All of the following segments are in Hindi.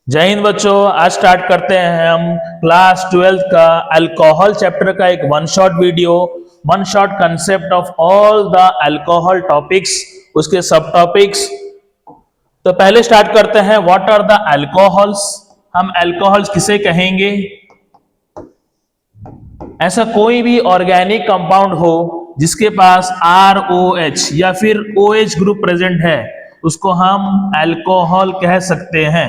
जय हिंद बच्चों, आज स्टार्ट करते हैं हम क्लास 12th का अल्कोहल चैप्टर का एक one shot video, one shot concept of all the alcohol topics, उसके सब टॉपिक्स। तो पहले स्टार्ट करते हैं, व्हाट आर द अल्कोहल्स। हम अल्कोहल्स किसे कहेंगे? ऐसा कोई भी ऑर्गेनिक कंपाउंड हो जिसके पास ROH या फिर OH ग्रुप प्रेजेंट है, उसको हम अल्कोहल कह सकते हैं।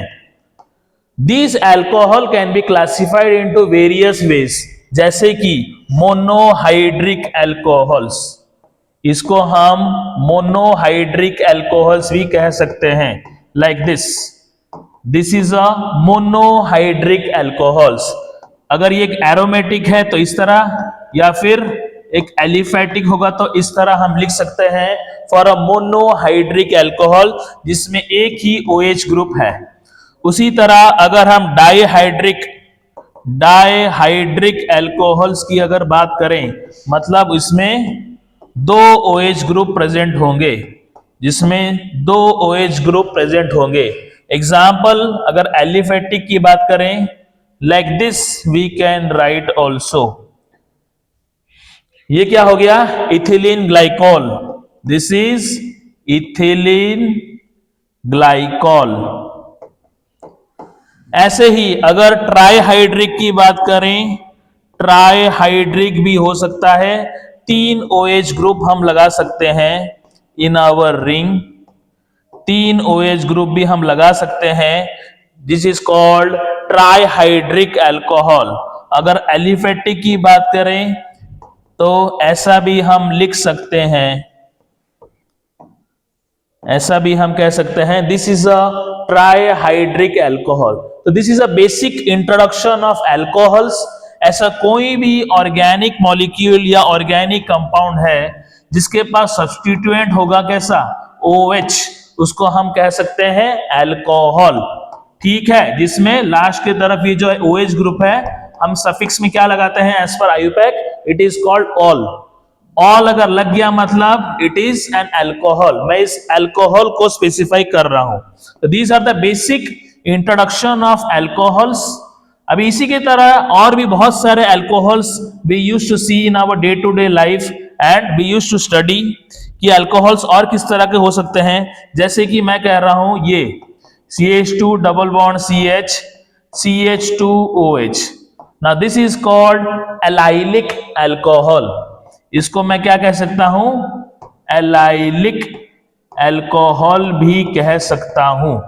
These alcohol can be classified into various ways, जैसे कि मोनोहाइड्रिक अल्कोहल्स, इसको हम मोनोहाइड्रिक अल्कोहल्स भी कह सकते हैं। Like this is a monohydric alcohols. अगर ये एक एरोमेटिक है तो इस तरह, या फिर एक एलिफेटिक होगा तो इस तरह हम लिख सकते हैं फॉर अ मोनोहाइड्रिक अल्कोहल जिसमें एक ही OH ग्रुप है। उसी तरह अगर हम डाइहाइड्रिक अल्कोहल्स की अगर बात करें, मतलब इसमें दो OH ग्रुप प्रेजेंट होंगे, जिसमें दो OH ग्रुप प्रेजेंट होंगे। एग्जाम्पल अगर एलिफेटिक की बात करें, like this we can write also. ये क्या हो गया? Ethylene glycol. This is ethylene glycol. ऐसे ही अगर ट्राइहाइड्रिक की बात करें, ट्राइहाइड्रिक भी हो सकता है। 3 OH ग्रुप हम लगा सकते हैं in our ring, 3 OH group भी हम लगा सकते हैं। This is called trihydric alcohol. अगर एलिफेटिक की बात करें तो ऐसा भी हम लिख सकते हैं, ऐसा भी हम कह सकते हैं, this is a trihydric alcohol. तो this is a basic introduction of alcohols. ऐसा कोई भी ऑर्गेनिक मॉलिक्यूल या ऑर्गेनिक कंपाउंड है जिसके पास सब्स्टिट्यूएंट होगा कैसा? OH, उसको हम कह सकते हैं अल्कोहल। ठीक है, जिसमें लास्ट की तरफ ये जो OH ग्रुप है, हम सफिक्स में क्या लगाते हैं? As per IUPAC it is called ol. Ol अगर लग गया मतलब इट इज एन अल्कोहल। मैं इस अल्कोहल को स्पेसिफाई कर रहा हूं। तो these are the basic introduction of alcohols. अभी इसी की तरह और भी बहुत सारे alcohols we used to see in our day to day life and we used to study कि अल्कोहल्स और किस तरह के हो सकते हैं। जैसे कि मैं कह रहा हूं ये CH2 double bond CH, CH2OH। Now this is called allylic alcohol. इसको मैं क्या कह सकता हूं? एलाइलिक अल्कोहल भी कह सकता हूं।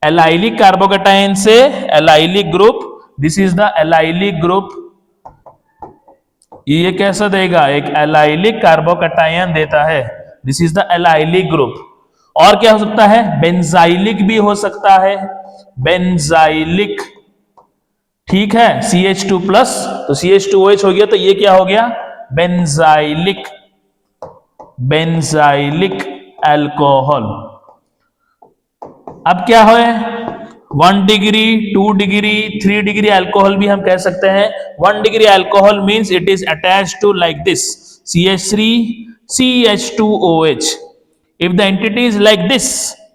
एलाइलिक कार्बोकैटायन से allylic group, this is the allylic group. ये कैसा देगा? एक एलाइलिक कार्बोकैटायन देता है। This is the allylic group. और क्या हो सकता है? बेंजाइलिक भी हो सकता है, बेंजाइलिक। ठीक है, CH2 प्लस तो CH2OH हो गया, तो ये क्या हो गया? Benzylic, benzylic alcohol. अब क्या है? 1 डिग्री, 2 डिग्री, 3 डिग्री अल्कोहल भी हम कह सकते हैं। 1 degree alcohol means it is attached to like this CH3 CH2OH। If the entity is like this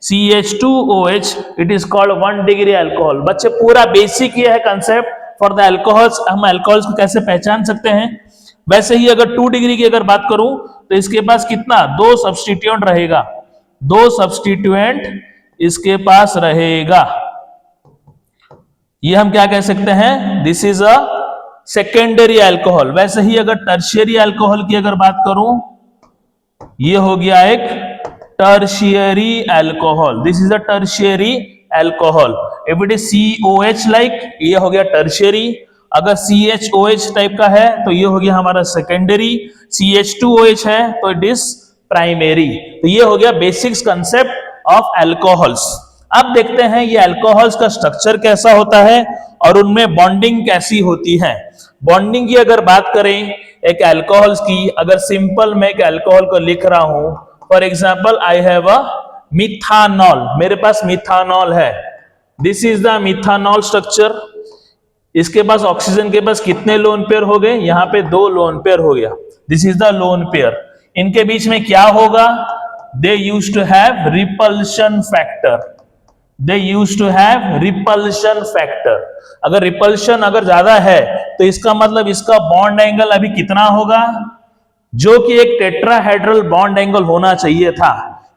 CH2OH, it is called 1 degree alcohol. बच्चे पूरा बेसिक ये है कंसेप्ट फॉर द अल्कोहल्स। हम अल्कोहल्स को कैसे पहचान सकते हैं? वैसे ही अगर 2 डिग्री की अगर बात करूं तो इसके पास कितना? 2 सब्स्टिट्यूएंट रहेगा, 2 सब्स्टिट्यूएंट इसके पास रहेगा। ये हम क्या कह सकते हैं? This is a secondary alcohol. वैसे ही अगर टर्शियरी अल्कोहल की अगर बात करूं, ये हो गया एक tertiary alcohol. This is a tertiary alcohol. If it is COH like, ये हो गया टर्शियरी। अगर CHOH टाइप का है तो ये हो गया हमारा सेकेंडरी। CH2OH है तो इट इज प्राइमरी। तो ये हो गया बेसिक्स कंसेप्ट ऑफ अल्कोहल्स। अब देखते हैं ये अल्कोहल्स का स्ट्रक्चर कैसा होता है और उनमें बॉन्डिंग कैसी होती है। बॉन्डिंग की अगर बात करें एक अल्कोहल्स की, अगर सिंपल मैं एक अल्कोहल को लिख रहा हूं, for example I have a methanol, मेरे पास मिथानॉल है। This is the methanol structure. इसके पास ऑक्सीजन के पास कितने लोन पेयर हो गए? यहां पे 2 लोन पेयर हो गया। This is the lone pair. इनके बीच में क्या होगा? They used to have repulsion factor. They use to have repulsion factor. अगर रिपल्शन अगर ज्यादा है तो इसका मतलब इसका बॉन्ड एंगल अभी कितना होगा, जो कि एक टेट्राहेड्रल बॉन्ड एंगल होना चाहिए था।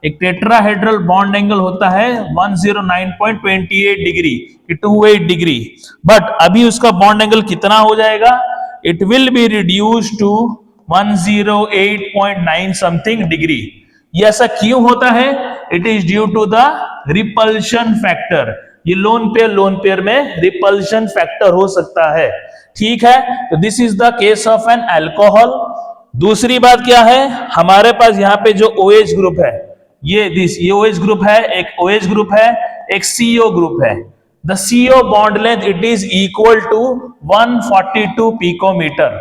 एक टेट्राहेड्रल बॉन्ड एंगल होता है 109.28 डिग्री, 28 डिग्री, बट अभी उसका बॉन्ड एंगल कितना हो जाएगा, it will be reduce to 108.9 something degree. ये ऐसा क्यों होता है, it is due to the repulsion factor. ये लोन पेयर में रिपल्शन फैक्टर हो सकता है, ठीक है। तो this is the case of an alcohol. दूसरी बात क्या है, हमारे पास यहाँ पे जो OH ग्रुप है, ये OH ग्रुप है, एक OH ग्रुप है, एक CO ग्रुप है। The CO bond length it is equal to 142 picometre,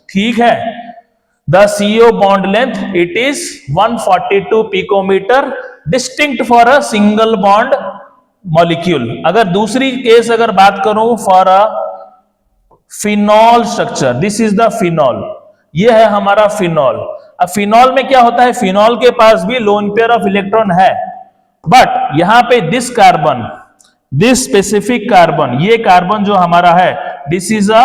ठीक है। The CO bond length it is 142 picometre, distinct for a single bond molecule. अगर दूसरी केस अगर बात करूं for a phenol structure, this is the phenol, ये है हमारा फिनॉल। अब फिनॉल में क्या होता है, फिनॉल के पास भी लोन पेयर ऑफ इलेक्ट्रॉन है, बट यहां पे this carbon, this specific carbon, ये कार्बन जो हमारा है, this is a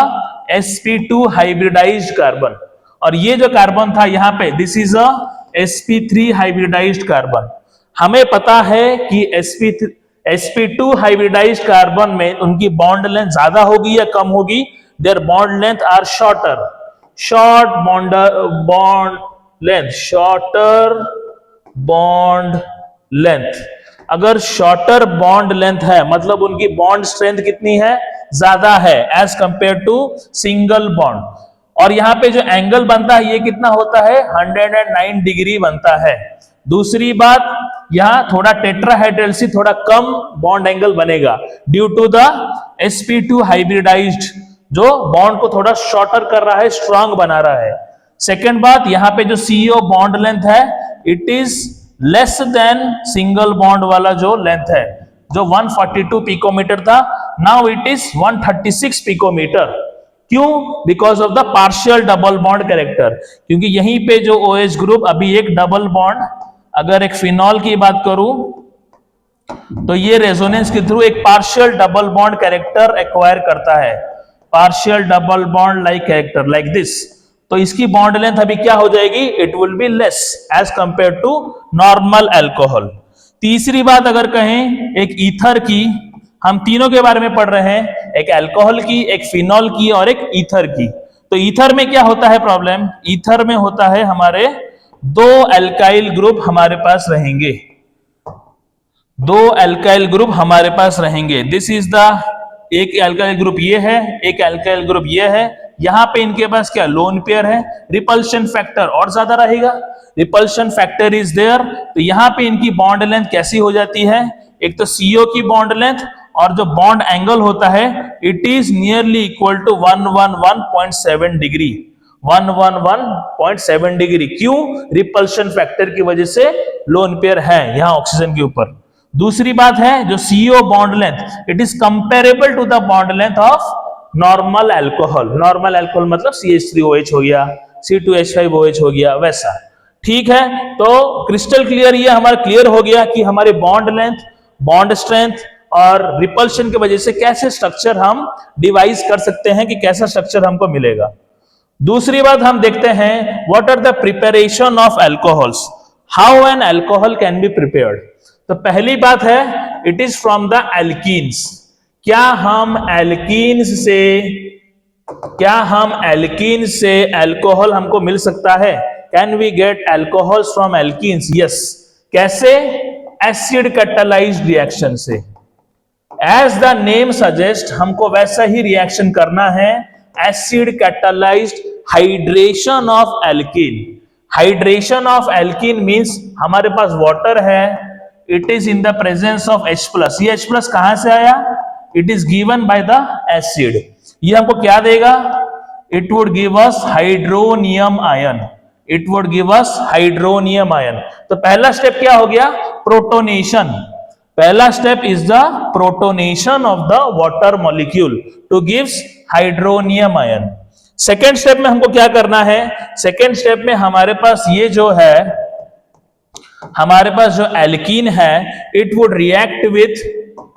sp2 hybridized carbon, और ये जो कार्बन था यहां पे, this is a sp3 hybridised carbon. हमें पता है कि sp2 हाइब्रिडाइज्ड कार्बन में उनकी बॉन्ड लेंथ ज्यादा होगी या कम होगी, their bond length are shorter, short bond length, shorter bond length. अगर शॉर्टर बॉन्ड लेंथ है मतलब उनकी बॉन्ड स्ट्रेंथ कितनी है, ज्यादा है as compare to single bond. और यहां पे जो एंगल बनता है ये कितना होता है, 109 डिग्री बनता है। दूसरी बात, यहां थोड़ा टेट्राहेड्रल से थोड़ा कम बॉन्ड एंगल बनेगा due to the sp2 hybridised, जो बॉन्ड को थोड़ा शॉर्टर कर रहा है, स्ट्रांग बना रहा है। सेकेंड बात, यहां पे जो CO बॉन्ड लेंथ है it is less than single bond वाला जो लेंथ है, जो 142 पिकोमीटर था, नाउ इट इज 136 पिकोमीटर। क्यों, because of the partial double bond character, क्योंकि यहीं पे जो OH ग्रुप अभी एक डबल बॉन्ड, अगर एक फिनॉल की बात करूं तो ये रेजोनेंस के थ्रू एक partial double bond character acquire करता है, partial double bond like character like this. तो इसकी बॉन्ड लेंथ अभी क्या हो जाएगी, it will be less as compare to normal alcohol. तीसरी बात अगर कहें एक ईथर की, हम तीनों के बारे में पढ़ रहे हैं, एक अल्कोहल की, एक फिनॉल की और एक ईथर की। तो ईथर में क्या होता है प्रॉब्लम, ईथर में होता है हमारे दो अल्काइल ग्रुप हमारे पास रहेंगे, दो अल्काइल ग्रुप हमारे पास रहेंगे। दिस इज द, एक अल्काइल ग्रुप ये है, एक अल्काइल ग्रुप ये है। यहां पे इनके पास क्या लोन पेयर है, रिपल्शन फैक्टर और ज्यादा रहेगा, रिपल्शन फैक्टर इज देयर। तो यहां पे इनकी बॉन्ड लेंथ कैसी हो जाती है, एक तो CO की बॉन्ड लेंथ और जो बॉन्ड एंगल होता है it is nearly equal to 111.7 degree, 111.7 degree. क्यों, रिपल्शन फैक्टर की वजह से लोन पेयर है यहां ऑक्सीजन के ऊपर। दूसरी बात है जो CO bond length, it is comparable to the bond length of normal alcohol. Normal alcohol मतलब CH3OH हो गया, C2H5OH हो गया, वैसा, ठीक है। तो क्रिस्टल क्लियर, ये हमारा क्लियर हो गया कि हमारे बॉन्ड लेंथ, बॉन्ड स्ट्रेंथ और रिपल्शन की वजह से कैसे स्ट्रक्चर हम डिवाइस कर सकते हैं, कि कैसा स्ट्रक्चर हमको मिलेगा। दूसरी बात हम देखते हैं, what are the preparation of alcohols, how an alcohol can be prepared. तो पहली बात है, it is from the alkenes. क्या हम एल्कीन से अल्कोहल हमको मिल सकता है, can we get alcohols from alkenes, yes. कैसे, एसिड कैटालाइज्ड रिएक्शन से। एज द नेम सजेस्ट, हमको वैसा ही रिएक्शन करना है, acid catalysed hydration of alkene. Hydration of alkene means हमारे पास वाटर है, it is in the presence of H+। ये H+ कहां से आया, it is given by the acid. ये हमको क्या देगा, it would give us hydronium ion, it would give us hydronium ion. तो पहला स्टेप क्या हो गया, प्रोटोनेशन। पहला step is the protonation of the water molecule two gives hydronium ion. Second step में हमको क्या करना है, सेकेंड स्टेप में हमारे पास ये जो है, हमारे पास जो एल्कीन है, it would react with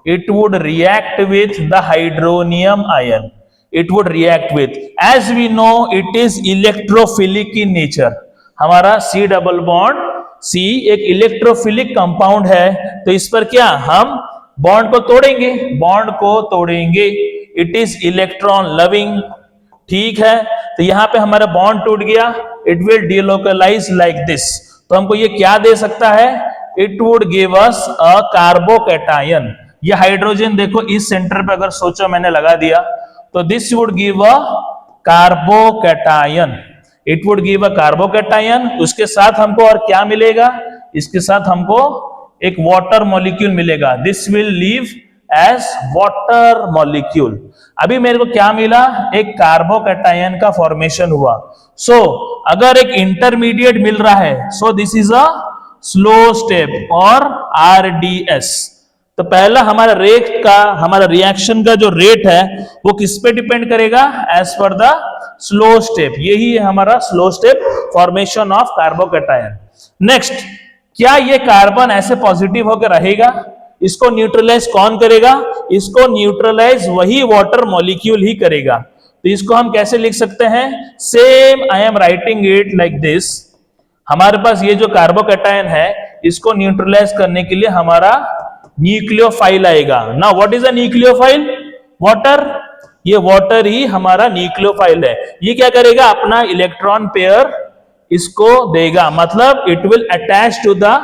it would react with the hydronium ion. It would react with, as we know, it is electrophilic in nature. हमारा C डबल बॉन्ड C एक इलेक्ट्रोफिलिक कंपाउंड है, तो इस पर क्या हम बॉन्ड को तोड़ेंगे, बॉन्ड को तोड़ेंगे. It is electron loving. ठीक है, तो यहां पे हमारा बॉन्ड टूट गया. It will delocalise like this. तो हमको ये क्या दे सकता है? It would give us a carbocation. ये हाइड्रोजन देखो इस सेंटर पे अगर सोचो मैंने लगा दिया, तो this would give a carbocation. It would give a carbocation. उसके साथ हमको और क्या मिलेगा? इसके साथ हमको एक वाटर मॉलिक्यूल मिलेगा. This will leave as water molecule. अभी मेरे को क्या मिला? एक कार्बोकैटायन का फॉर्मेशन हुआ. सो अगर एक इंटरमीडिएट मिल रहा है, so this is a slow step और RDS. तो पहला हमारा रेट का, हमारा रिएक्शन का जो रेट है वो किस पे डिपेंड करेगा? As per the slow step. यही है हमारा slow step, formation of carbocation. Next, क्या ये कार्बन ऐसे पॉजिटिव होकर रहेगा? इसको न्यूट्रलाइज कौन करेगा? इसको न्यूट्रलाइज वही वाटर मॉलिक्यूल ही करेगा. तो इसको हम कैसे लिख सकते हैं? Same I am writing it like this. हमारे पास ये जो कार्बोकैटायन है, इसको न्यूट्रलाइज करने के लिए हमारा न्यूक्लियोफाइल आएगा. ना what is a nucleophile? Water. ये वाटर ही हमारा न्यूक्लियोफाइल है. ये क्या करेगा? अपना इलेक्ट्रॉन पेयर इसको देगा, मतलब it will attach to the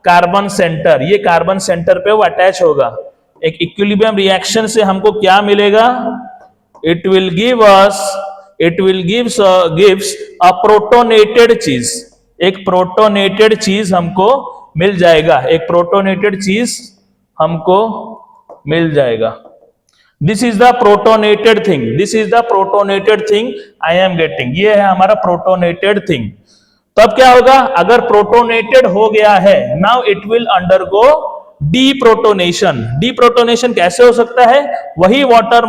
carbon centre. ये कार्बन सेंटर पे वो अटैच होगा. एक इक्विलिब्रियम रिएक्शन से हमको क्या मिलेगा? It will gives a protonated चीज. एक प्रोटोनेटेड चीज हमको मिल जाएगा. एक प्रोटोनेटेड चीज हमको मिल जाएगा. This is the protonated thing. This is the protonated thing I am getting. ये है हमारा प्रोटोनेटेड थिंग. तब क्या होगा? अगर प्रोटोनेटेड हो गया है, now it will undergo deprotonation. Deprotonation कैसे हो सकता है? वही वाटर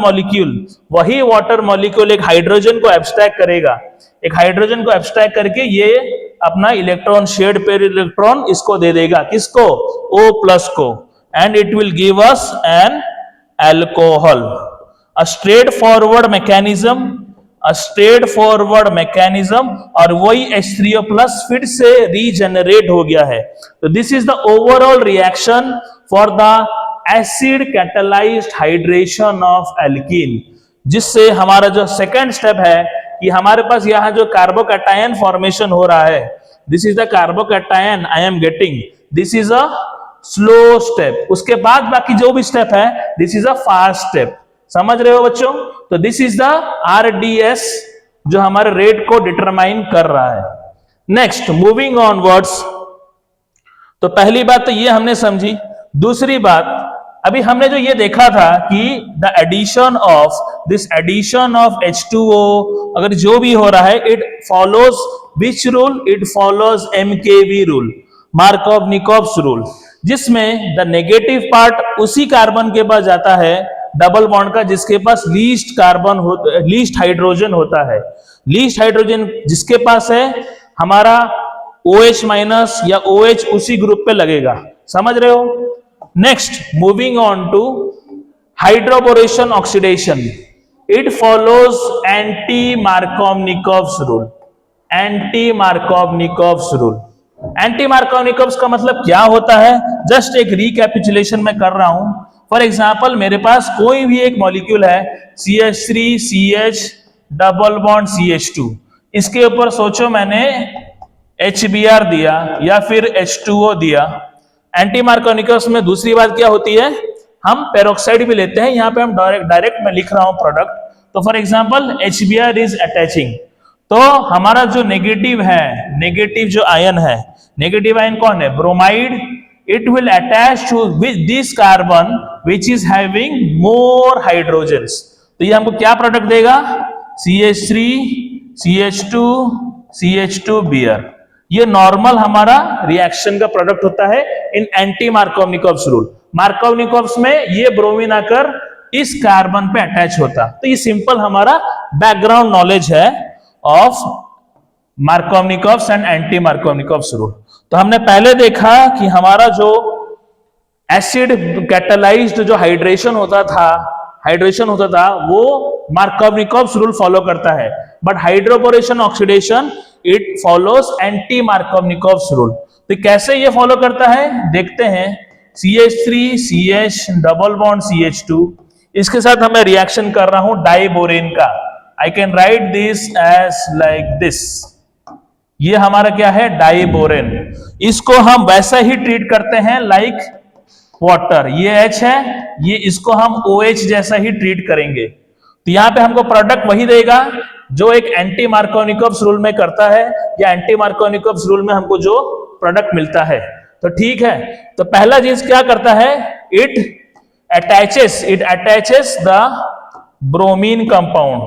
मॉलिक्यूल एक हाइड्रोजन को एब्स्ट्रैक्ट करेगा. एक हाइड्रोजन को एब्स्ट्रैक्ट करके ये अपना इलेक्ट्रॉन शेड पेयर इलेक्ट्रॉन इसको दे देगा. किसको? O+ को. And it will give us an alcohol. A straight forward mechanism. और वही H3O+ फिर से रीजनरेट हो गया है. तो this is the overall reaction for the acid catalysed hydration of alkene. जिससे हमारा जो सेकंड स्टेप है कि हमारे पास यहां जो कार्बोकैटायन फॉर्मेशन हो रहा है, this is the carbocation I am getting. This is a slow step. उसके बाद बाकी जो भी स्टेप है, this is a fast step. समझ रहे हो बच्चों? तो दिस इज द RDS जो हमारे रेट को डिटरमाइन कर रहा है. Next, moving onwards. तो पहली बात तो ये हमने समझी. दूसरी बात, अभी हमने जो ये देखा था कि द एडिशन ऑफ H2O अगर जो भी हो रहा है, it follows which rule? It follows MKV rule, Markovnikov's rule, जिसमें द नेगेटिव पार्ट उसी कार्बन के पास जाता है डबल बॉन्ड का जिसके पास लीस्ट हाइड्रोजन होता है. लीस्ट हाइड्रोजन जिसके पास है, हमारा OH- या OH उसी ग्रुप पे लगेगा. समझ रहे हो? Next, moving on to hydroboration oxidation. It follows anti Markovnikov's rule. Anti Markovnikov's का मतलब क्या होता है? जस्ट एक रिकैपिचुलेशन में कर रहा हूं. फॉर एग्जाम्पल, मेरे पास कोई भी एक मॉलिक्यूल है, CH3CH डबल बॉन्ड CH2. इसके ऊपर सोचो मैंने HBr दिया या फिर H2O दिया. एंटी-मार्कोव-निकोव्स में दूसरी बात क्या होती है? हम पेरोक्साइड भी लेते हैं. यहां पे हम डायरेक्ट मैं लिख रहा हूं प्रोडक्ट. तो for example HBr is attaching. तो हमारा जो नेगेटिव जो आयन है, नेगेटिव आयन कौन है? Bromide. It will attach to this carbon which is having more hydrogens. तो ये हमको क्या प्रोडक्ट देगा? CH3 CH2 CH2Br. ये नॉर्मल हमारा रिएक्शन का प्रोडक्ट होता है इन एंटी-मार्कोव-निकोव्स रूल. मार्कोव-निकोव्स में ये ब्रोमीन आकर इस कार्बन पे अटैच होता. तो ये सिंपल हमारा बैकग्राउंड नॉलेज है ऑफ मार्कोव-निकोव्स एंड एंटी-मार्कोव-निकोव्स रूल. तो हमने पहले देखा कि हमारा जो एसिड कैटालाइज्ड जो हाइड्रेशन होता था वो मार्कोव-निकोव्स रूल फॉलो करता है, but hydroboration oxidation it follows anti Markovnikov's rule. तो कैसे ये फॉलो करता है देखते हैं। CH3 CH double bond CH2, इसके साथ मैं रिएक्शन कर रहा हूं डाइबोरेन का। I can write this as like this. ये हमारा क्या है, डाइबोरेन। इसको हम वैसा ही ट्रीट करते हैं लाइक वाटर। ये H है, ये इसको हम OH जैसा ही ट्रीट करेंगे। तो यहां पे हमको प्रोडक्ट वही देगा जो एक एंटी मार्कोव-निकोव्स रूल में करता है, या एंटी मार्कोव-निकोव्स रूल में हमको जो प्रोडक्ट मिलता है। तो ठीक है, तो पहला चीज क्या करता है, it attaches the bromine compound.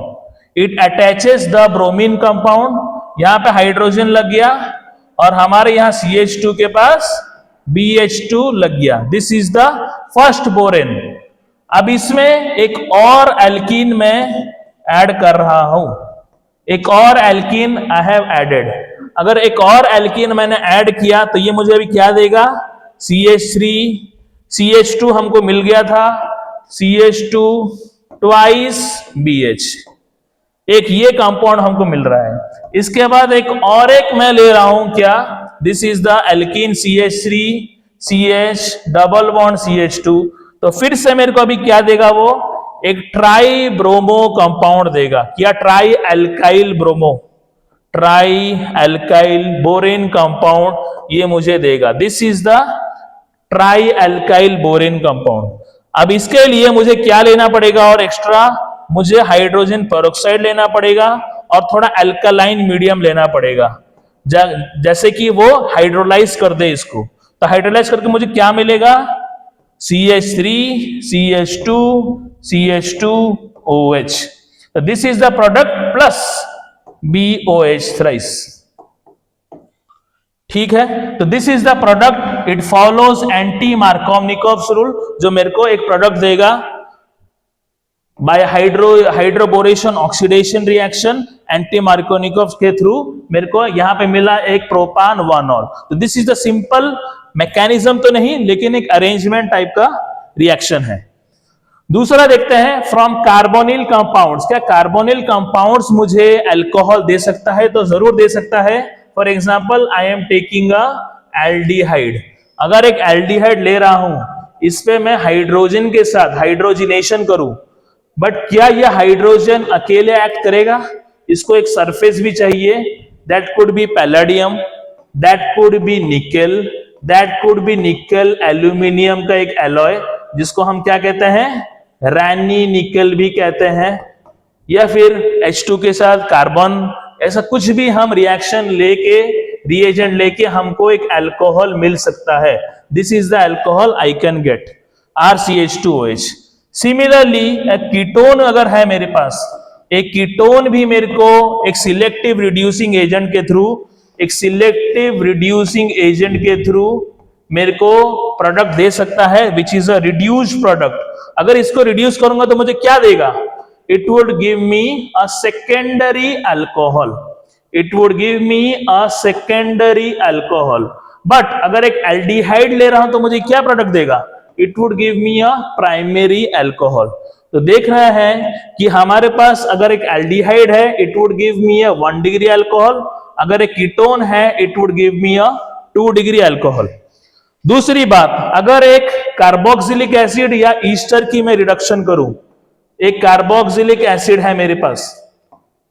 It attaches the bromine compound. यहां पे हाइड्रोजन लग गया और हमारे यहां CH2 के पास BH2 लग गया। This is the first borane. अब इसमें एक और एल्कीन में ऐड कर रहा हूं, एक और एल्कीन आई हैव एडेड। अगर एक और एल्कीन मैंने ऐड किया तो ये मुझे अभी क्या देगा, CH3 CH2 हमको मिल गया था, CH2 ट्वाइस BH, एक ये कंपाउंड हमको मिल रहा है। इसके बाद एक मैं ले रहा हूं क्या, this is the alkene CH3 CH double bond CH2। तो फिर से मेरे को अभी क्या देगा, वो एक ट्राई ब्रोमो कंपाउंड देगा। क्या, try alkyl bromo, try alkyl borane compound ये मुझे देगा। This is the try alkyl borane compound. अब इसके लिए मुझे क्या लेना पड़ेगा और एक्स्ट्रा, मुझे हाइड्रोजन पेरोक्साइड लेना पड़ेगा और थोड़ा अल्कलाइन मीडियम लेना पड़ेगा, जैसे कि वो हाइड्रोलाइज कर दे इसको। तो हाइड्रोलाइज करके मुझे क्या मिलेगा, CH3 CH2 CH2 OH। तो this is the product plus BOH thrice. ठीक है, तो this is the product, it follows anti Markovnikov's rule, जो मेरे को एक प्रोडक्ट देगा by hydroboration oxidation reaction anti Markovnikov's के थ्रू मेरे को यहां पे मिला एक प्रोपान 1-ऑल। तो this is the simple mechanism तो नहीं, लेकिन एक अरेंजमेंट टाइप का रिएक्शन है। दूसरा देखते हैं, फ्रॉम कार्बोनिल कंपाउंड्स। क्या कार्बोनिल कंपाउंड्स मुझे अल्कोहल दे सकता है? तो जरूर दे सकता है। For example, I am taking a aldehyde. अगर एक एल्डिहाइड ले रहा हूं, इस पे मैं हाइड्रोजन के साथ हाइड्रोजिनेशन करूं, बट क्या यह हाइड्रोजन अकेले एक्ट करेगा? इसको एक सरफेस भी चाहिए। That could be palladium, that could be nickel, that could be nickel aluminium का एक एलॉय, जिसको हम क्या कहते हैं, रैनी निकेल भी कहते हैं, या फिर H2 के साथ कार्बन, ऐसा कुछ भी हम रिएक्शन लेके, रिएजेंट लेके हमको एक अल्कोहल मिल सकता है। This is the alcohol I can get, RCH2OH। Similarly एक कीटोन अगर है मेरे पास, एक कीटोन भी मेरे को एक सिलेक्टिव रिड्यूसिंग एजेंट के थ्रू, एक सिलेक्टिव रिड्यूसिंग एजेंट के थ्रू मेरे को प्रोडक्ट दे सकता है, विच इज अ रिड्यूस्ड प्रोडक्ट। अगर इसको रिड्यूस करूंगा तो मुझे क्या देगा? It would give me a secondary alcohol, it would give me a secondary alcohol. But अगर एक एल्डिहाइड ले रहा हूं तो मुझे क्या प्रोडक्ट देगा? It would give me a primary alcohol. तो देख रहे हैं कि हमारे पास अगर एक एल्डिहाइड है, it would give me a 1 degree alcohol. अगर एक कीटोन है, it would give me a 2 degree alcohol. दूसरी बात, अगर एक कार्बोक्सिलिक एसिड या ईस्टर की मैं रिडक्शन करूं, एक कार्बोक्सिलिक एसिड है मेरे पास,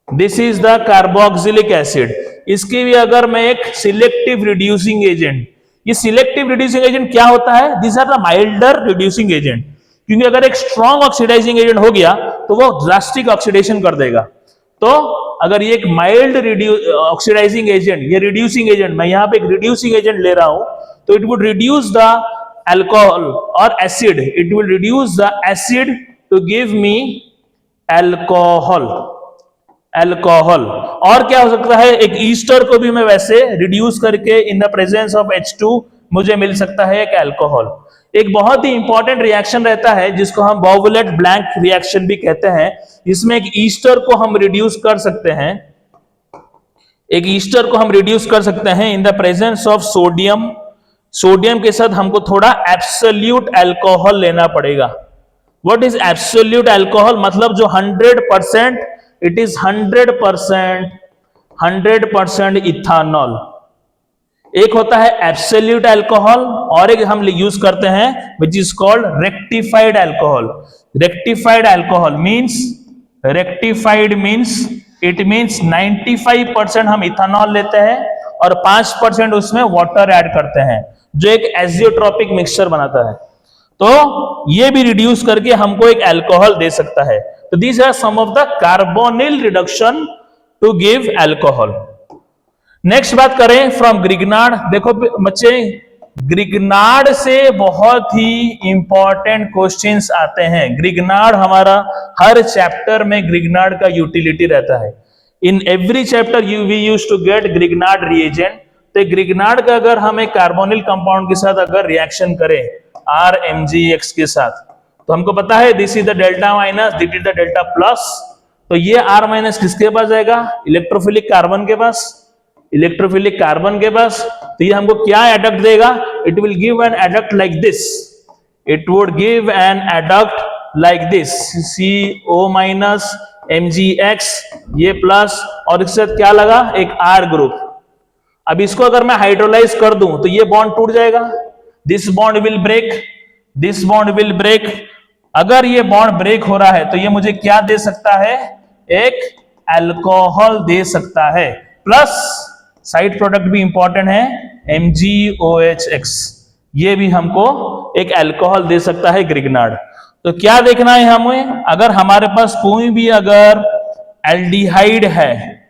this is the carboxylic acid. इसकी भी अगर मैं एक सिलेक्टिव रिड्यूसिंग एजेंट, ये सिलेक्टिव रिड्यूसिंग एजेंट क्या होता है? This are the milder reducing agent, क्योंकि अगर एक स्ट्रॉन्ग ऑक्सीडाइजिंग एजेंट हो गया तो वो ड्रास्टिक ऑक्सीडेशन कर देगा। तो अगर ये एक माइल्ड ऑक्सीडाइजिंग एजेंट, ये रिड्यूसिंग एजेंट, मैं यहां पे एक रिड्यूसिंग एजेंट ले रहा हूं, तो it would reduce the alcohol और acid, it will reduce the acid to give me alcohol. Alcohol और क्या हो सकता है? एक ईस्टर को भी मैं वैसे रिड्यूस करके in the presence of H2 मुझे मिल सकता है एक अल्कोहल। एक बहुत ही इंपॉर्टेंट रिएक्शन रहता है जिसको हम बॉबुलेट ब्लैंक रिएक्शन भी कहते हैं, जिसमें एक ईस्टर को हम रिड्यूस कर सकते हैं, एक ईस्टर को हम रिड्यूस कर सकते हैं in the presence of sodium sodium के साथ हमको थोड़ा एब्सोल्यूट अल्कोहल लेना पड़ेगा। What is absolute alcohol? मतलब जो 100%, इट इज 100% इथानॉल। एक होता है एब्सोल्यूट अल्कोहल और एक हम यूज करते हैं which is called rectified alcohol. Rectified alcohol means it means 95% हम इथानॉल लेते हैं और 5% उसमें वाटर ऐड करते हैं, जो एक एजियोट्रोपिक मिक्सचर बनाता है। तो ये भी रिड्यूस करके हमको एक अल्कोहल दे सकता है। तो these are some of the carbonyl reduction to give alcohol. Next बात करें फ्रॉम ग्रिग्नार्ड। देखो बच्चे, ग्रिग्नार्ड से बहुत ही इंपॉर्टेंट क्वेश्चंस आते हैं। ग्रिग्नार्ड हमारा हर चैप्टर में ग्रिग्नार्ड का यूटिलिटी रहता है। In every chapter we use to get Grignard reagent. तो ग्रिग्नार्ड का अगर हम एक कार्बोनिल कंपाउंड के साथ अगर रिएक्शन करें RMgX के साथ, तो हमको पता है this is the delta minus, this is the delta plus. तो ये R माइनस किसके पास जाएगा? इलेक्ट्रोफिलिक कार्बन के पास। इलेक्ट्रोफिलिक कार्बन के पास, तो ये हमको क्या एडक्ट देगा? It will give an adduct like this. It would give an adduct like this, CO minus MgX, ये प्लस, और इसके साथ क्या लगा? एक R ग्रुप। अब इसको अगर मैं हाइड्रोलाइज कर दूं तो ये बॉन्ड टूट जाएगा। This bond will break, this bond will break. अगर ये बॉन्ड ब्रेक हो रहा है तो ये मुझे क्या दे सकता है? एक अल्कोहल दे सकता है। प्लस साइड प्रोडक्ट भी इंपॉर्टेंट है, MgOH, ये भी हमको एक अल्कोहल दे सकता है ग्रिग्नार्ड। तो क्या देखना है हमें? अगर हमारे पास कोई भी अगर एल्डिहाइड है,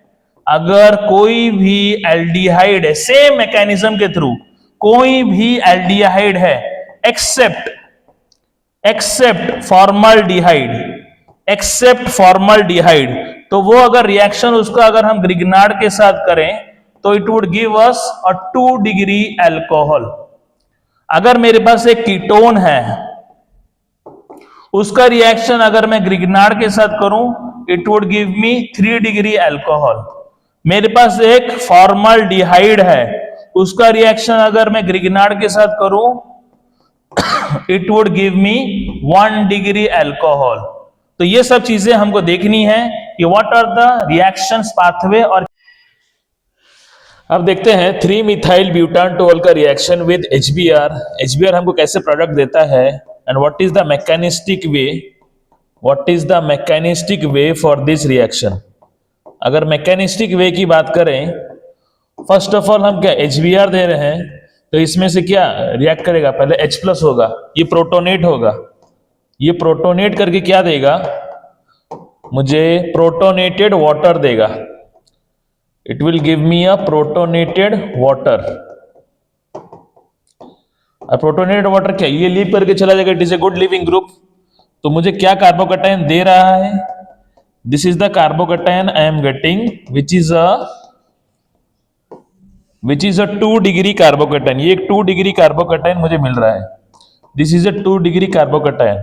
अगर कोई भी एल्डिहाइड है, सेम मैकेनिज्म के थ्रू कोई भी एल्डिहाइड है एक्सेप्ट फॉर्मल्डिहाइड, तो वो अगर रिएक्शन उसका अगर हम ग्रिग्नार्ड के साथ करें तो it would give us a 2 degree alcohol. अगर मेरे पास एक कीटोन है, उसका रिएक्शन अगर मैं ग्रिग्नार्ड के साथ करूं, it would give me 3 degree alcohol. मेरे पास एक फॉर्मल्डिहाइड है, उसका रिएक्शन अगर मैं ग्रिग्नार्ड के साथ करूं, it would give me 1 degree alcohol. तो ये सब चीजें हमको देखनी है कि what are the reactions pathway. और अब देखते हैं 3-मिथाइल ब्यूटानटोल का रिएक्शन विद HBr। HBr हमको कैसे प्रोडक्ट देता है and what is the mechanistic way for this reaction. अगर मैकेनिस्टिक वे की बात करें, फर्स्ट ऑफ ऑल हम क्या HBr दे रहे हैं, तो इसमें से क्या रिएक्ट करेगा? पहले H+ होगा, ये प्रोटोनेट होगा, ये प्रोटोनेट करके क्या देगा? मुझे प्रोटोनेटेड वाटर देगा। It will give me a protonated water. Protonated water क्या? ये लीव करके चला जाएगा, it is a good leaving group. तो मुझे क्या कार्बोकैटायन दे रहा है? This is the carbocation I am getting which is a 2 degree carbocation. ये एक 2 डिग्री कार्बोकैटायन मुझे मिल रहा है। This is a 2 degree carbocation.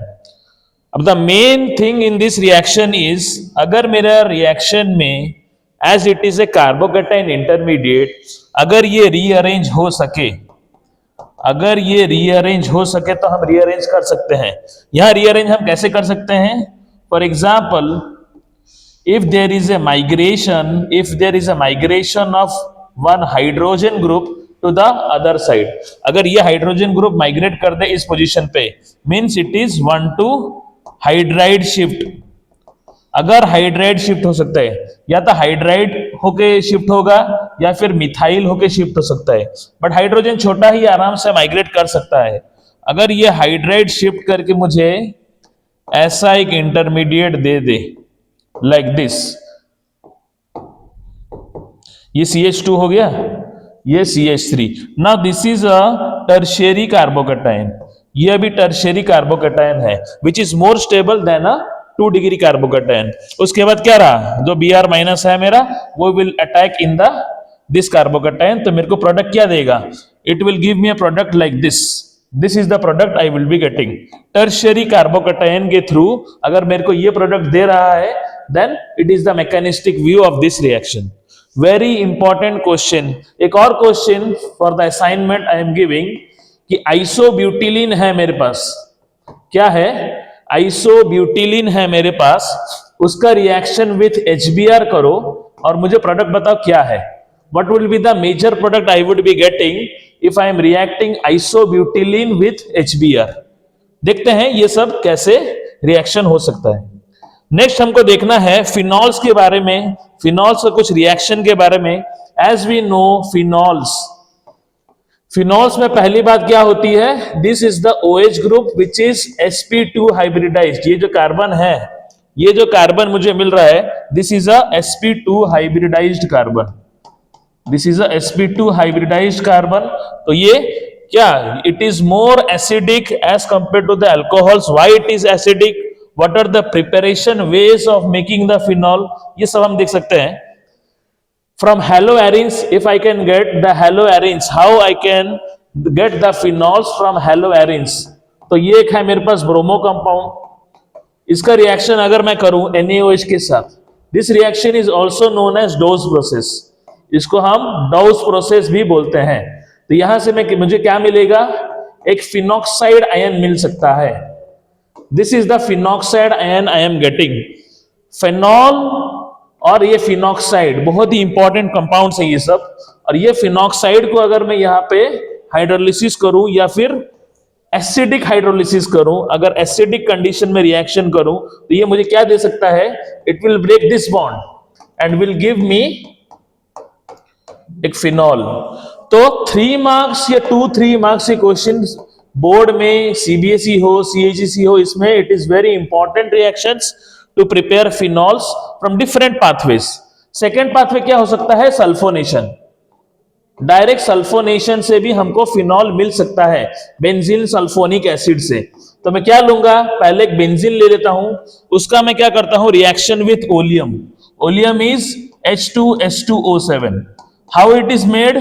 अब the main thing in this reaction is, अगर मेरा रिएक्शन में as it is a carbocation intermediate, अगर ये रीअरेंज हो सके, तो हम रीअरेंज कर सकते हैं। यहां रीअरेंज हम कैसे कर सकते हैं? For example, if there is a migration of one hydrogen group to the other side, अगर ये हाइड्रोजन ग्रुप माइग्रेट कर दे इस पोजीशन पे, means it is 1 to hydride shift. अगर हाइड्राइड शिफ्ट हो सकता है, या तो हाइड्राइड होके शिफ्ट होगा या फिर मिथाइल होके शिफ्ट हो सकता है, बट हाइड्रोजन छोटा ही आराम से माइग्रेट कर सकता है। अगर ये हाइड्राइड शिफ्ट करके मुझे ऐसा एक intermediate they they like this, ये CH2 हो गया, ये CH3। Now this is a tertiary carbocation. ये अभी टर्शियरी कार्बोकैटायन है विच is more stable then a 2 degree carbocation. उसके बाद क्या रहा? जो Br माइनस है मेरा, वो will attack in the this carbocation. तो मेरे को प्रोडक्ट क्या देगा? It will give me a product like this. This is the product I will be getting. Tertiary carbocation के थ्रू अगर मेरे को ये प्रोडक्ट दे रहा है, then it is the mechanistic view of this reaction. Very important question. एक और question for the assignment I am giving. कि आइसोब्यूटिलीन है मेरे पास, क्या है, आइसोब्यूटिलीन है मेरे पास, उसका रिएक्शन विथ HBr करो और मुझे प्रोडक्ट बताओ क्या है. What will be the major product I would be getting if I am reacting isobutylene with HBr? देखते हैं ये सब कैसे रिएक्शन हो सकता है. नेक्स्ट हमको देखना है फिनॉल्स के बारे में, फिनॉल्स का कुछ रिएक्शन के बारे में. As we know phenols, phenols में पहली बात क्या होती है, this is the OH group which is sp2 hybridized. ये जो कार्बन है, ये जो कार्बन मुझे मिल रहा है, this is a sp2 hybridized carbon. This is a sp2 hybridized carbon. तो ये क्या, it is more acidic as compare to the alcohols. Why it is acidic, what are the preparation ways of making the phenol, ये सब हम देख सकते हैं. From haloarenes, if I can get the haloarenes, how I can get the phenols from haloarenes? तो ये एक है मेरे पास ब्रोमो कंपाउंड, इसका रिएक्शन अगर मैं करूं NaOH के साथ, this reaction is also known as Dow's process. इसको हम डोज प्रोसेस भी बोलते हैं. तो यहां से मुझे क्या मिलेगा, एक फिनॉक्साइड आयन मिल सकता है. This is the phenoxide ion I am getting. Phenol और ये फिनॉक्साइड बहुत ही इंपॉर्टेंट कंपाउंड्स है ये सब. और ये फिनॉक्साइड को अगर मैं यहाँ पे हाइड्रोलिसिस करूं या फिर एसिडिक हाइड्रोलिसिस करूं, अगर एसिडिक कंडीशन में रिएक्शन करूं, तो ये मुझे क्या दे सकता है, it will break this bond and will give me एक फिनॉल. तो 3 मार्क्स या 2-3 मार्क्स के क्वेश्चन बोर्ड में, CBSE हो, CHEC हो, इसमें it is very important reactions to prepare phenols from different pathways. Second pathway क्या हो सकता है, सल्फोनेशन. डायरेक्ट सल्फोनेशन से भी हमको फिनॉल मिल सकता है, बेंजीन सल्फोनिक एसिड से. तो मैं क्या लूंगा, पहले एक बेंजीन ले लेता हूं, उसका मैं क्या करता हूं, reaction with oleum. Oleum is H2S2O7. How it is made,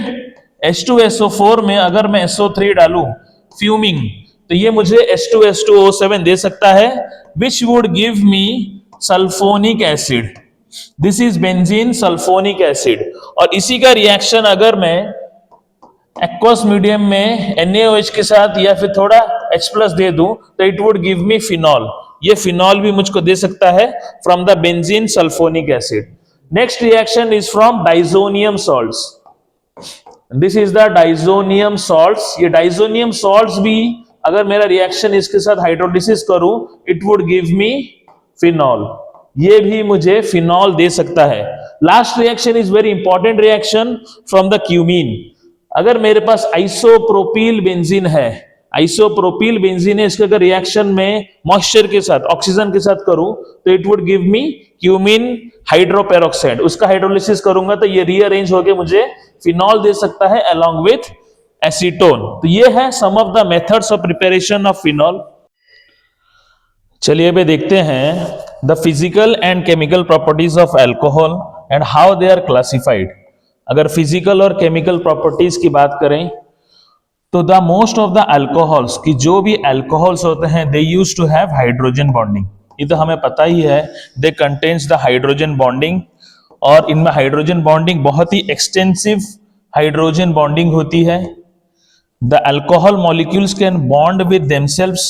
H2SO4 में अगर मैं SO3 डालूं फ्यूमिंग, तो ये मुझे H2S2O7 दे सकता है, which would give me sulphonic acid. This is benzene sulphonic acid. और इसी का रिएक्शन अगर मैं एक्वस मीडियम में NaOH के साथ या फिर थोड़ा H+ दे दूं, तो it would give me phenol. ये फिनॉल भी मुझको दे सकता है from the benzene sulphonic acid. Next reaction is from diazonium salts. This is the diazonium salts. ये डाइजोनियम सॉल्ट्स भी अगर मेरा रिएक्शन इसके साथ हाइड्रोलिसिस करूं, it would give me phenol. ये भी मुझे फिनॉल दे सकता है. Last reaction is very important reaction from the cumene. अगर मेरे पास आइसोप्रोपिल बेंजीन है, आइसोप्रोपिल बेंजीन है, इसके अगर रिएक्शन में मॉइस्चर के साथ, ऑक्सीजन के साथ करूं, तो it would give me cumene hydroperoxide. उसका हाइड्रोलिसिस करूंगा तो ये रीअरेंज होकर मुझे फिनॉल दे सकता है अलॉन्ग विथ एसीटोन. तो ये है some of the methods of preparation of phenol. चलिए अभी देखते हैं the physical and chemical properties of alcohol and how they are classified. अगर फिजिकल और केमिकल प्रॉपर्टीज की बात करें, तो the most of the alcohols, की जो भी अल्कोहल्स होते हैं, they use to have hydrogen bonding. ये तो हमें पता ही है, they contains the hydrogen bonding. और इनमें हाइड्रोजन बॉन्डिंग बहुत ही एक्सटेंसिव हाइड्रोजन बॉन्डिंग होती है. The alcohol molecules can bond with themselves.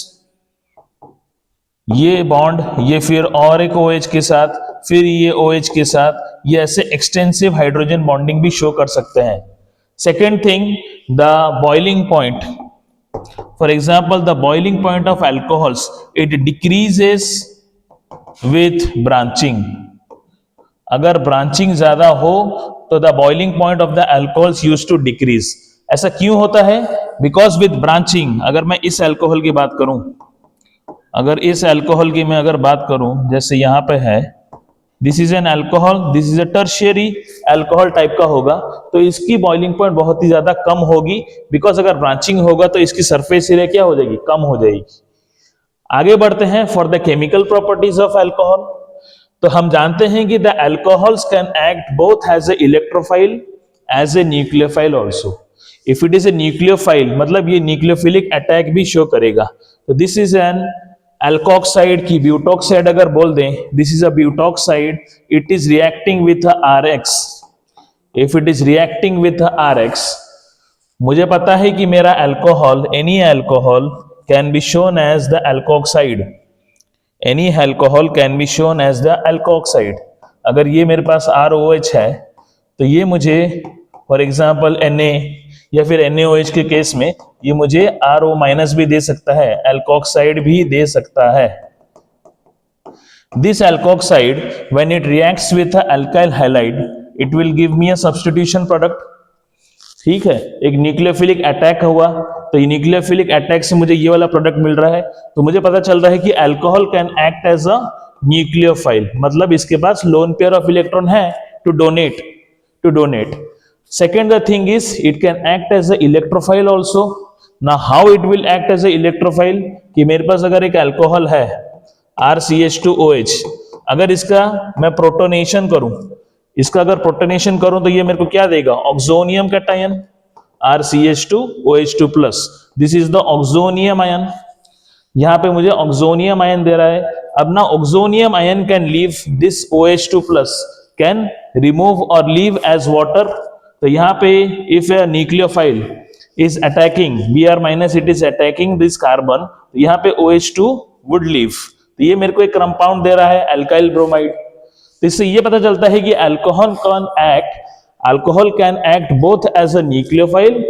ये बॉन्ड, ये फिर और एक OH के साथ, फिर ये OH के साथ, ये ऐसे एक्सटेंसिव हाइड्रोजन बॉन्डिंग भी शो कर सकते हैं. Second thing, the boiling point. For example the boiling point of alcohols, it decreases with branching. अगर ब्रांचिंग ज्यादा हो तो the boiling point of the alcohols use to decrease. ऐसा क्यों होता है, बिकॉज विथ ब्रांचिंग, अगर मैं इस अल्कोहल की बात करूं, अगर इस अल्कोहल की मैं अगर बात करूं, जैसे यहां पे है, this is an alcohol, this is a tertiary alcohol type का होगा, तो इसकी बॉइलिंग पॉइंट बहुत ही ज्यादा कम होगी, बिकॉज अगर ब्रांचिंग होगा तो इसकी सरफेस एरिया क्या हो जाएगी, कम हो जाएगी. आगे बढ़ते हैं for the chemical properties of alcohol. तो हम जानते हैं कि the alcohols can act both as a electrophile as a nucleophile also. If it is a nucleophile, मतलब ये न्यूक्लियोफिलिक अटैक भी शो करेगा. तो दिस इज एन अल्कोक्साइड की ब्यूटोक्साइड अगर बोल दें, this is a butoxide, it is reacting with RX. If it is reacting with RX, मुझे पता है कि मेरा alcohol, any alcohol can be shown as the alkoxide, any alcohol can be shown as the alkoxide. अगर ये मेरे पास ROH है तो ये मुझे फॉर एग्जाम्पल Na या फिर NaOH के केस में ये मुझे RO- भी दे सकता है, अल्कोक्साइड भी दे सकता है। This alkoxide, when it reacts with a alkyl halide, it will give me a substitution product. ठीक है, एक न्यूक्लियोफिलिक अटैक हुआ तो ये न्यूक्लियोफिलिक अटैक से मुझे ये वाला प्रोडक्ट मिल रहा है, तो मुझे पता चल रहा है कि alcohol can act as a nucleophile, मतलब इसके पास लोन पेयर ऑफ इलेक्ट्रॉन है to donate. Second, the thing is it can act as a electrophile also. Now how it will act as a electrophile? कि मेरे पास अगर एक अल्कोहल है RCH2OH, अगर इसका मैं प्रोटोनेशन करूं, इसका अगर प्रोटोनेशन करूं तो ये मेरे को क्या देगा? Oxonium cation RCH2OH2 plus, this is the oxonium ion. यहां पे मुझे ऑक्सोनियम आयन दे रहा है। अब ना oxonium ion can leave this OH2 plus, can remove और लीव एज वाटर। तो यहाँ पे if a nucleophile is attacking Br-, it is attacking this carbon, तो यहाँ पे OH2 वुड लीव। तो ये मेरे को एक कंपाउंड दे रहा है अल्काइल ब्रोमाइड। तो इससे ये पता चलता है कि alcohol can act both as a nucleophile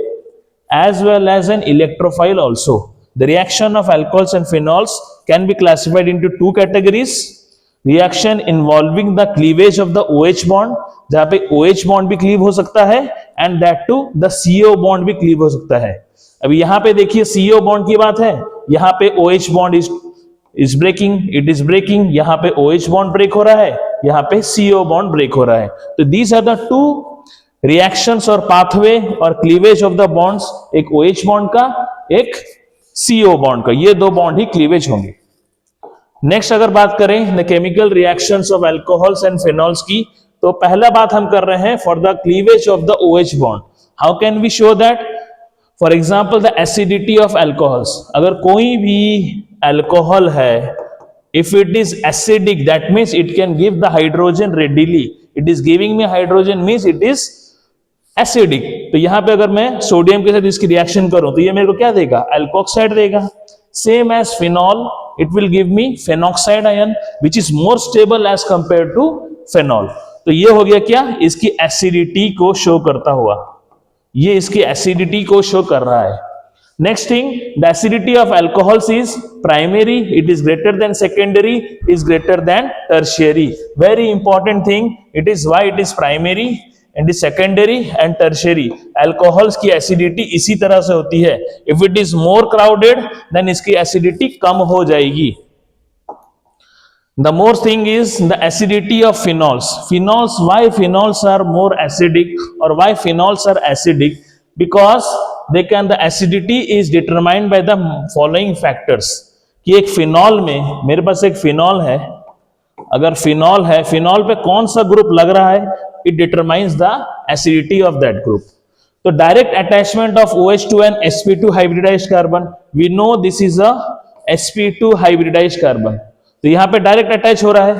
as well as an electrophile also. The reaction of alcohols and phenols can be classified into two categories. Reaction involving the cleavage of the OH bond, जहां पे OH bond भी क्लीव हो सकता है, and that too the CO bond भी क्लीव हो सकता है। अभी यहां पे देखिए CO bond की बात है, यहां पे OH bond is breaking, it is breaking, यहां पे OH bond ब्रेक हो रहा है, यहां पे CO bond ब्रेक हो रहा है। तो these are the two reactions और पाथवे और क्लीवेज ऑफ द बॉन्ड्स, एक OH बॉन्ड का, एक CO बॉन्ड का, ये दो बॉन्ड ही क्लीवेज होंगे। नेक्स्ट अगर बात करें the chemical reactions of alcohols and phenols की, तो पहला बात हम कर रहे हैं for the cleavage of the OH bond. How can we show that? For example the acidity of alcohols, अगर कोई भी अल्कोहल है, if it is acidic, that means it can give the hydrogen readily, it is giving me hydrogen means it is acidic. तो यहां पे अगर मैं सोडियम के साथ इसकी रिएक्शन करूं तो ये मेरे को क्या देगा? अल्कोक्साइड देगा। Same as phenol, it will give me phenoxide ion which is more stable as compare to phenol. तो ये हो गया क्या? इसकी एसिडिटी को शो करता हुआ, ये इसकी एसिडिटी को शो कर रहा है। Next thing, the acidity of alcohols is primary, it is greater than secondary, is greater than tertiary. Very important thing, it is why it is primary and secondary and tertiary. Alcohols की एसिडिटी इसी तरह से होती है, if it is more crowded then इसकी एसिडिटी कम हो जाएगी। The more thing is the acidity of phenols. Phenols, why phenols are more acidic और why phenols are acidic? Because they can, the acidity is determined by the following factors. कि एक फिनॉल में, मेरे पास एक फिनॉल है, अगर फिनॉल है, फिनॉल पे कौन सा ग्रुप लग रहा है, it determines the acidity of that group. So direct attachment of OH to an sp2 hybridized carbon, we know this is a sp2 hybridized carbon. तो यहां पे डायरेक्ट अटैच हो रहा है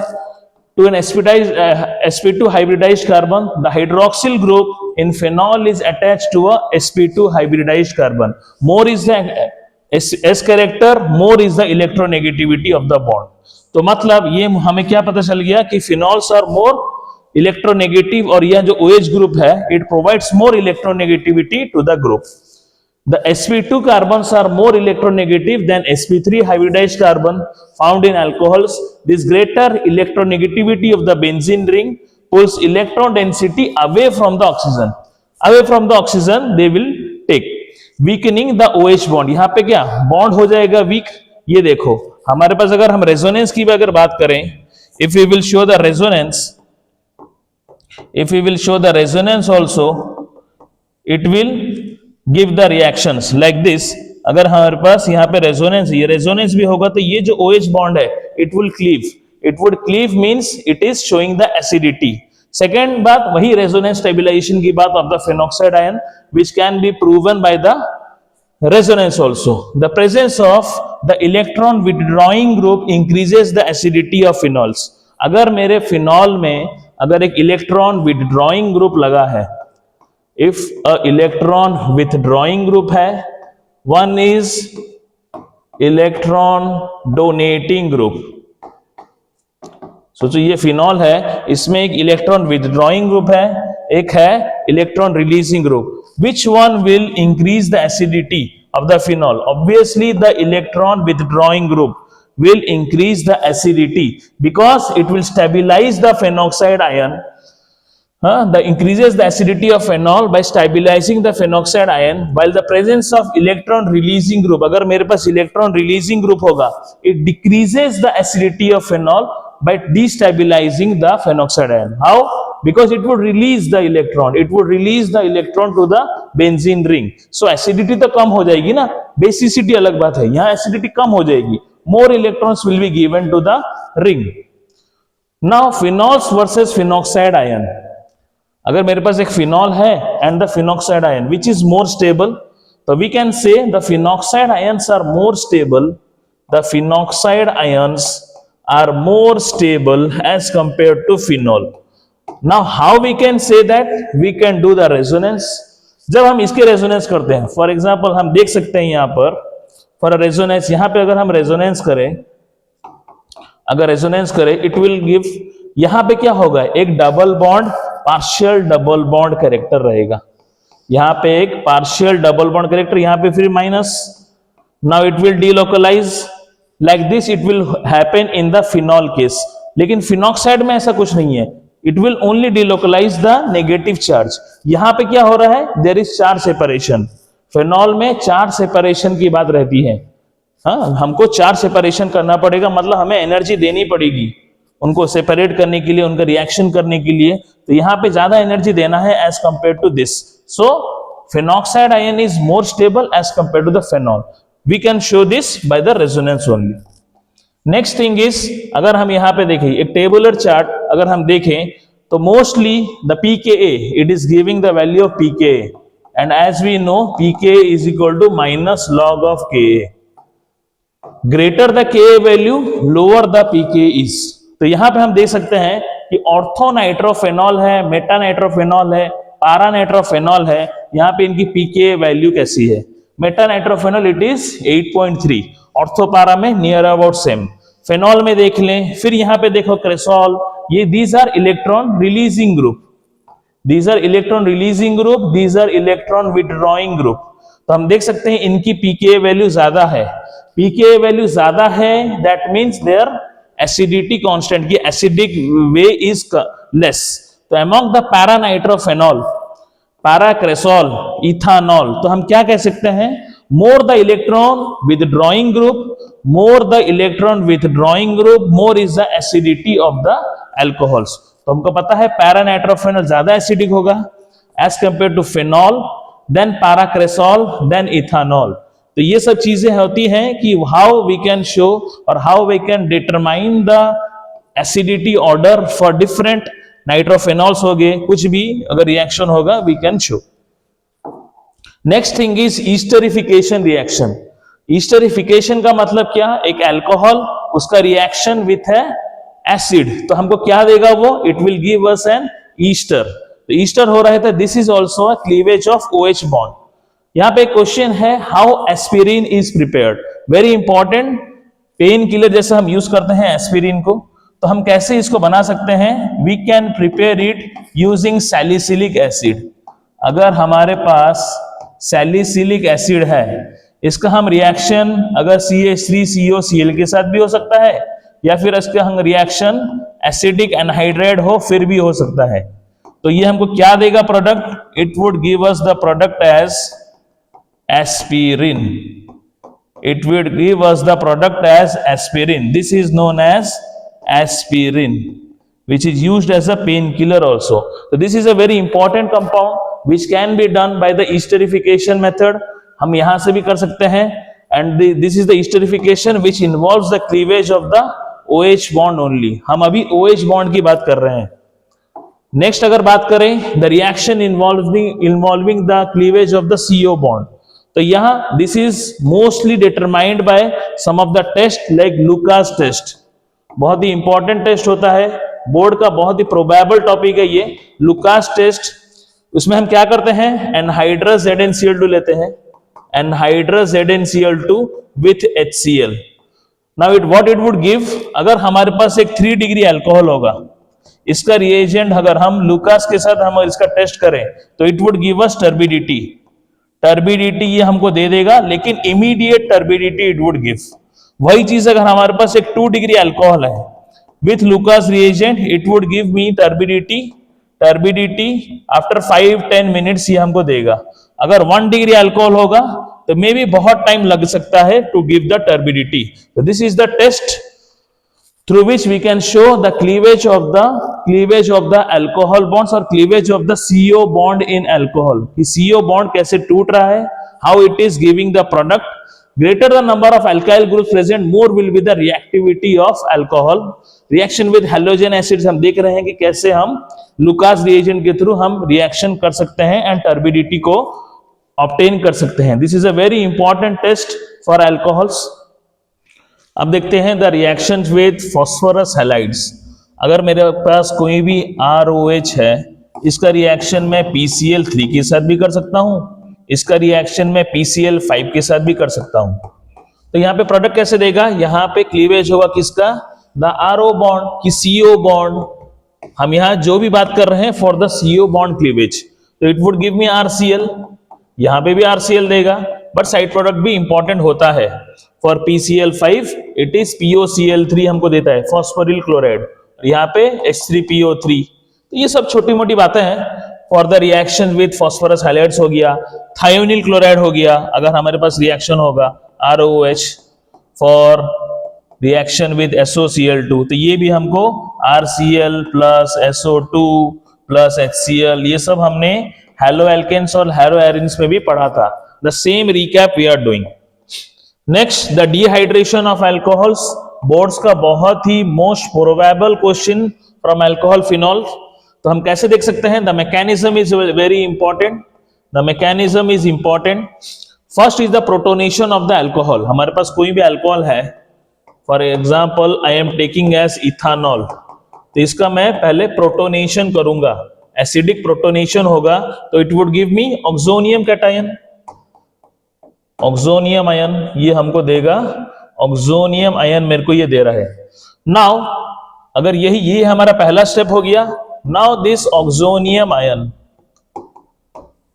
to an sp2 hybridized carbon. The hydroxyl group in phenol is attached to a sp2 hybridized carbon. More is the S character, more is the electronegativity of the bond. तो मतलब ये हमें क्या पता चल गया कि फिनॉल्स आर मोर इलेक्ट्रोनेगेटिव, और यह जो OH ग्रुप है, it provides more electronegativity to the group. द sp2 carbons are more electronegative than sp3 hybridized carbon found in alcohols. This greater electronegativity of the benzene ring pulls electron density away from the oxygen. Away from the oxygen they will take, weakening the OH bond. यहाँ पे क्या बॉन्ड हो जाएगा वीक? ये देखो हमारे पास अगर हम रेजोनेंस की भी अगर बात करें, if we will show the resonance, if we will show the resonance also, it will give the reactions like this. अगर हमारे पास यहाँ पे रेजोनेंस, ये रेजोनेंस भी होगा तो ये जो OH बॉन्ड है, it will cleave. It would cleave means it is showing the acidity. Second बात वही रेजोनेंस स्टेबिलाईजेशन की बात of the phenoxide ion, which can be proven by the resonance also. The presence of the electron withdrawing group increases the acidity of phenols. अगर मेरे फिनॉल में अगर एक इलेक्ट्रॉन विथड्रॉइंग ग्रुप लगा है, if a electron withdrawing group है, one is electron donating group. सोचो ये फिनॉल है, इसमें एक इलेक्ट्रॉन विथड्रॉइंग ग्रुप है, एक है electron releasing group. Which one will increase the acidity of the phenol? Obviously the electron withdrawing group will increase the acidity because it will stabilize the phenoxide ion. The increases the acidity of phenol by stabilizing the phenoxide ion, while the presence of electron releasing group, अगर मेरे पास electron releasing group होगा, it decreases the acidity of phenol by destabilizing the phenoxide ion. How? Because it would release the electron, it would release the electron to the benzene ring. So acidity तो कम हो जाएगी ना, basicity अलग बात है, यहाँ acidity कम हो जाएगी, more electrons will be given to the ring. Now phenols versus phenoxide ion. अगर मेरे पास एक फिनॉल है and the phenoxide ion which is more stable, तो we can say the phenoxide ions are more stable, the phenoxide ions are more stable as compare to phenol. Now how we can say that? We can do the resonance. जब हम इसके रेजोनेंस करते हैं, फॉर एग्जाम्पल हम देख सकते हैं यहां पर फॉर रेजोनेंस, यहां पे अगर हम रेजोनेंस करें, अगर रेजोनेंस करें इट विल गिव, यहां पे क्या होगा, एक double bond, partial double bond character रहेगा, यहां पे एक पार्शियल डबल बॉन्ड कैरेक्टर, यहां पे फिर minus. Now it will delocalize like this, it will happen in the phenol case. लेकिन फिनॉक्साइड में ऐसा कुछ नहीं है, it will only delocalize the negative charge. यहां पे क्या हो रहा है, there is charge separation. Phenol में चार्ज सेपरेशन की बात रहती है. हाँ, हमको चार्ज सेपरेशन करना पड़ेगा, मतलब हमें एनर्जी देनी पड़ेगी उनको सेपरेट करने के लिए, उनका रिएक्शन करने के लिए. तो यहां पे ज्यादा एनर्जी देना है as compare to this. So phenoxide ion is more stable as compare to the phenol. We can show this by the resonance only. Next thing is, अगर हम यहां पे देखें एक टेबुलर चार्ट, अगर हम देखें तो mostly the pKa, it is giving the value of pKa, and as we know pKa is equal to minus log of Ka. Greater the Ka value, lower the pKa is. तो यहां पे हम देख सकते हैं कि ऑर्थोनाइट्रोफेनॉल है, मेटानाइट्रोफेनॉल है, पारानाइट्रोफेनॉल है, यहां पे इनकी pKa वैल्यू कैसी है? मेटानाइट्रोफेनॉल इट इज 8.3, ऑर्थोपारा में नियर अबाउट सेम. फेनॉल में देख लें, फिर यहां पे देखो क्रेसॉल, ये these are electron releasing group, these are electron releasing group, these are electron withdrawing group. तो हम देख सकते हैं इनकी pKa वैल्यू ज्यादा है. pKa वैल्यू ज्यादा है, that means their acidity constant, की एसिडिक वे इज लेस. तो among the paranitrophenol, paracresol, ethanol, तो हम क्या कह सकते हैं, more the electron withdrawing group, more the electron withdrawing group, more is the acidity of the alcohols. तो हमको पता है पैरानाइट्रोफेनॉल ज्यादा एसिडिक होगा as compare to phenol, then paracresol, then ethanol. तो ये सब चीजें होती हैं कि हाउ वी कैन शो और how we can determine the acidity order for different nitrophenols हो गए, कुछ भी अगर रिएक्शन होगा we can show. Next thing is esterification reaction. Esterification का मतलब क्या? एक अल्कोहल, उसका रिएक्शन विथ है एसिड, तो हमको क्या देगा वो? It will give us an ester. तो ईस्टर हो रहा है, तो this is also a cleavage of OH bond. यहां पे क्वेश्चन है, how aspirin is prepared. Very important, pain killer जैसे हम यूज करते हैं एस्पिरिन को, तो हम कैसे इसको बना सकते हैं? We can prepare it using salicylic acid. अगर हमारे पास सैलिसिलिक एसिड है, इसका हम रिएक्शन अगर CH3COCl के साथ भी हो सकता है, या फिर इसका हम रिएक्शन एसिडिक एनहाइड्राइड हो फिर भी हो सकता है. तो ये हमको क्या देगा product? It would give us the product as aspirin. It would give us the product as aspirin. This is known as aspirin, which is used as a painkiller also. So this is a very important compound which can be done by the esterification method. हम यहां से भी कर सकते हैं, and this is the esterification which involves the cleavage of the OH bond only. हम अभी OH bond की बात कर रहे हैं. नेक्स्ट अगर बात करें, the reaction involving the cleavage of the CO bond. तो यहां this is mostly determined by some of the test like Lucas test. बहुत ही इंपॉर्टेंट टेस्ट होता है, बोर्ड का बहुत ही प्रोबेबल टॉपिक है ये लुकास टेस्ट. उसमें हम क्या करते हैं, एनहाइड्रस ZnCl2 लेते हैं, anhydrous ZnCl2 with HCl। Now it what it would give, अगर हमारे पास एक 3 डिग्री अल्कोहल होगा, इसका रिएजेंट अगर हम लुकास के साथ हम इसका टेस्ट करें तो it would give us turbidity. Turbidity ये हमको दे देगा, लेकिन immediate turbidity it would give. वही चीज अगर हमारे पास एक 2 डिग्री अल्कोहल है with Lucas reagent, it would give me turbidity. Turbidity after 5-10 minutes ये हमको देगा। अगर 1 डिग्री अल्कोहल होगा तो मे भी बहुत टाइम लग सकता है टू गिव द टर्बिडिटी। तो this is the test through which we can show the cleavage of the alcohol bonds or cleavage of the CO bond in alcohol, कि CO bond कैसे टूट रहा है, how it is giving the product। greater the number of alkyl groups present, more will be the reactivity of alcohol। reaction with halogen acids हम देख रहे हैं कि कैसे हम लुकास रिएजेंट के थ्रू हम रिएक्शन कर सकते हैं एंड टर्बिडिटी को ऑब्टेन कर सकते हैं। This is a very important test for alcohols. अब देखते हैं the reaction with phosphorus halides. अगर मेरे पास कोई भी ROH है, इसका रिएक्शन मैं PCl3 के साथ भी कर सकता हूं, इसका रिएक्शन मैं PCl5 के साथ भी कर सकता हूं। तो यहाँ पे प्रोडक्ट कैसे देगा, यहाँ पे क्लीवेज होगा किसका, द RO बॉन्ड की CO बॉन्ड। हम यहाँ जो भी बात कर रहे हैं for the CO bond cleavage, तो it would give me RCl। यहाँ पे भी RCl देगा, बट साइड प्रोडक्ट भी इंपॉर्टेंट होता है। For PCl5 it is POCl3 हमको देता है, फॉस्फोरिल क्लोराइड, यहाँ पे H3PO3। तो ये सब छोटी मोटी बातें हैं। For the reaction with phosphorus halides हो गया, थायोनिल क्लोराइड हो गया, अगर हमारे पास रिएक्शन होगा ROH। For reaction with SOCl2, तो ये भी हमको RCl plus SO2 plus HCl, ये सब हमने हैलो एल्केन्स और हैलो एरिन्स में भी पढ़ा था। The same recap we are doing. Next, the dehydration of alcohols. Boards का बहुत ही most probable question from alcohol phenol. तो हम कैसे देख सकते हैं, the mechanism is very important. The mechanism is important. First is the protonation of the alcohol. हमारे पास कोई भी अल्कोहल है, for example I am taking as ethanol, तो इसका मैं पहले प्रोटोनेशन करूंगा, एसिडिक प्रोटोनेशन होगा, तो it would give me oxonium cation. Oxonium ion ये हमको देगा, ऑक्सोनियम आयन मेरे को ये दे रहा है। नाउ अगर ये हमारा पहला स्टेप हो गया, now this oxonium ion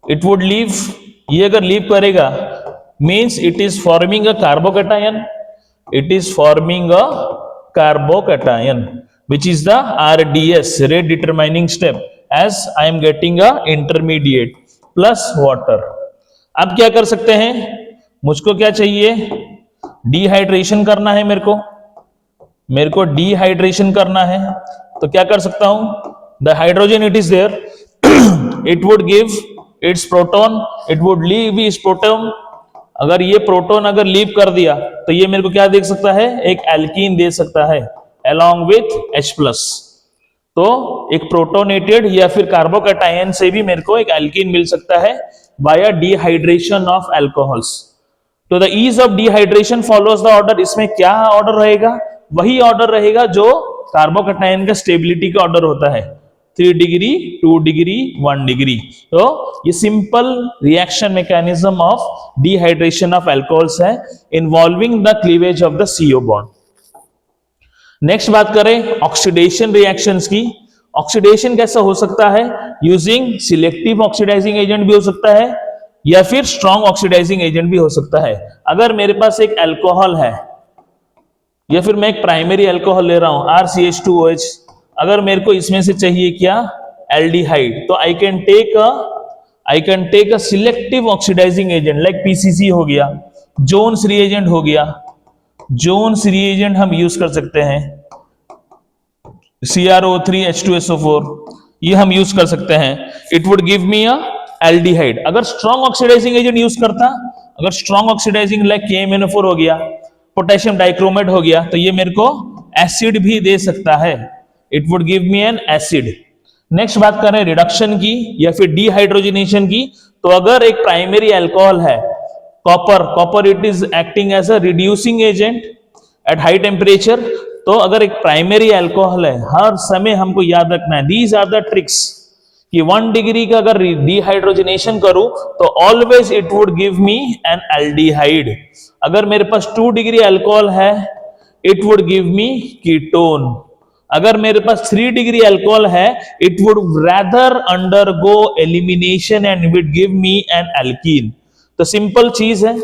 it would leave, ये अगर लीव करेगा means it is forming a carbocation, it is forming a carbocation which is the RDS, rate determining step, as I am getting a intermediate plus water। अब क्या कर सकते हैं, मुझको क्या चाहिए, डिहाइड्रेशन करना है, मेरे को डिहाइड्रेशन करना है। तो क्या कर सकता हूं, the hydrogen it is there, it would give its proton, it would leave its proton. अगर ये प्रोटॉन अगर लीव कर दिया तो ये मेरे को क्या दे सकता है, एक एल्कीन दे सकता है along with H+। तो एक प्रोटोनेटेड या फिर कार्बोकैटायन से भी मेरे को एक एल्कीन मिल सकता है बाय डिहाइड्रेशन ऑफ अल्कोहल्स। तो the ease of dehydration follows the order. इसमें क्या ऑर्डर रहेगा, वही ऑर्डर रहेगा जो कार्बोकैटायन का स्टेबिलिटी का ऑर्डर होता है, 3 डिग्री, 2 डिग्री, 1 डिग्री। तो ये simple reaction mechanism of dehydration of alcohols है involving the cleavage of the CO bond. Next बात करें ऑक्सीडेशन रिएक्शंस की। ऑक्सीडेशन कैसा हो सकता है, यूजिंग सिलेक्टिव ऑक्सीडाइजिंग एजेंट भी हो सकता है या फिर स्ट्रॉन्ग ऑक्सीडाइजिंग एजेंट भी हो सकता है। अगर मेरे पास एक अल्कोहल है या फिर मैं एक प्राइमरी अल्कोहल ले रहा हूं RCH2OH, अगर मेरे को इसमें से चाहिए क्या, एल्डिहाइड, तो I can take a selective oxidizing agent like PCC हो गया, जोन्स रिएजेंट हो गया, जोन्स रिएजेंट हम यूज कर सकते हैं, CrO3H2SO4 ये हम यूज कर सकते हैं। It would give me a aldehyde. अगर स्ट्रॉन्ग ऑक्सीडाइजिंग एजेंट यूज करता, अगर स्ट्रॉन्ग ऑक्सीडाइजिंग लाइक KMnO4 हो गया, पोटेशियम डाइक्रोमेट हो गया, तो ये मेरे को एसिड भी दे सकता है, it would give me N acid. Next बात करें रिडक्शन की या फिर डिहाइड्रोजनेशन की। तो अगर एक प्राइमरी अल्कोहल है copper it is acting as a reducing agent at high temperature. तो अगर एक प्राइमरी अल्कोहल है, हर समय हमको याद रखना है, दीज आर द ट्रिक्स कि 1 डिग्री का अगर डिहाइड्रोजनेशन करूं तो always it would give me an aldehyde. अगर मेरे पास 2 डिग्री अल्कोहल है it would give me ketone. अगर मेरे पास 3 डिग्री अल्कोहल है it would rather undergo elimination and would give me an alkene. तो सिंपल चीज है।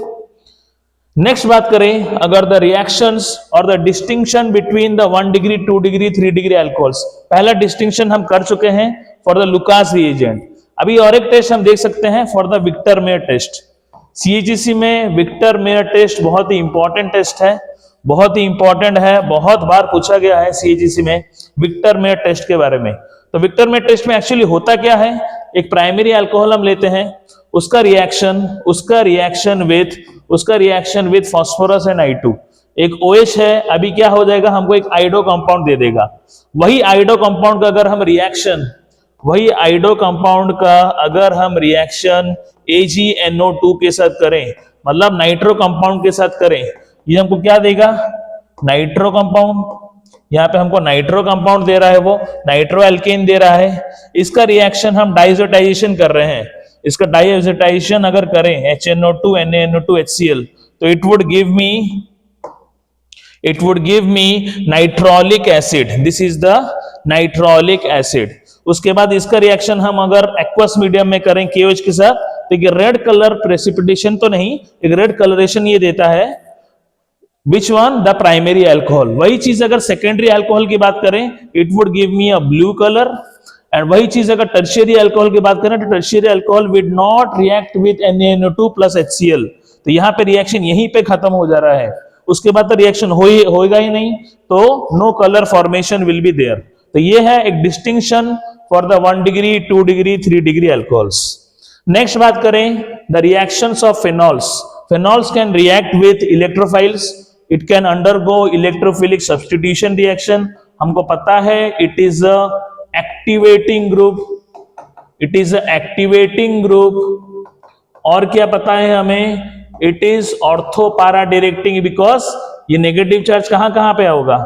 नेक्स्ट बात करें अगर द रिएक्शंस और the distinction between the 1 degree 2 degree 3 degree alcohols. पहला डिस्टिंक्शन हम कर चुके हैं फॉर द लुकास रिएजेंट। अभी और एक टेस्ट हम देख सकते हैं for the Victor Meyer test. सीएचईसी में विक्टर मेयर टेस्ट बहुत ही इंपॉर्टेंट टेस्ट है, बहुत ही इंपॉर्टेंट है, बहुत बार पूछा गया है सीएचईसी में विक्टर मेयर टेस्ट के बारे में। तो विक्टर मेयर टेस्ट में एक्चुअली होता क्या है, एक प्राइमरी अल्कोहल हम लेते हैं, उसका reaction with phosphorus and I2, एक OH है, अभी क्या हो जाएगा हमको एक आइडो कंपाउंड दे देगा। वही आइडो कंपाउंड का अगर हम रिएक्शन AgNO2 के साथ करें, मतलब नाइट्रो कंपाउंड के साथ करें, ये हमको क्या देगा, नाइट्रो कंपाउंड। यहाँ पे हमको नाइट्रो कंपाउंड दे रहा है, वो नाइट्रो एल्केन दे रहा है। इसका रिएक्शन हम डाइजोटाइजेशन कर रहे हैं, इसका डाइजोटाइजेशन अगर करें HNO2 NaNO2 HCl तो it would give me nitrolic acid. This is the nitrolic acid. उसके बाद इसका रिएक्शन हम अगर एक्वस मीडियम में करें KOH के साथ तो ये रेड कलर प्रेसिपिटेशन तो नहीं, एक रेड कलरेशन ये देता है। Which one, the primary alcohol. वही चीज अगर सेकेंडरी अल्कोहल की बात करें it would give me a blue colour. And वही चीज अगर टर्शियरी अल्कोहल की बात करें तो tertiary alcohol would not react with NaNO2 plus HCl। तो यहाँ पे रिएक्शन यहीं पे खत्म हो जा रहा है, उसके बाद तो रिएक्शन होएगा ही नहीं, तो no colour formation will be there. तो ये है एक distinction for the 1 degree 2 degree 3 degree alcohols. Next बात करें the reactions of phenols. Phenols can react with electrophiles, it can undergo electrophilic substitution reaction. हमको पता है it is a activating group, और क्या पता है हमें, it is ortho para directing, because ये नेगेटिव चार्ज कहां कहां पे होगा,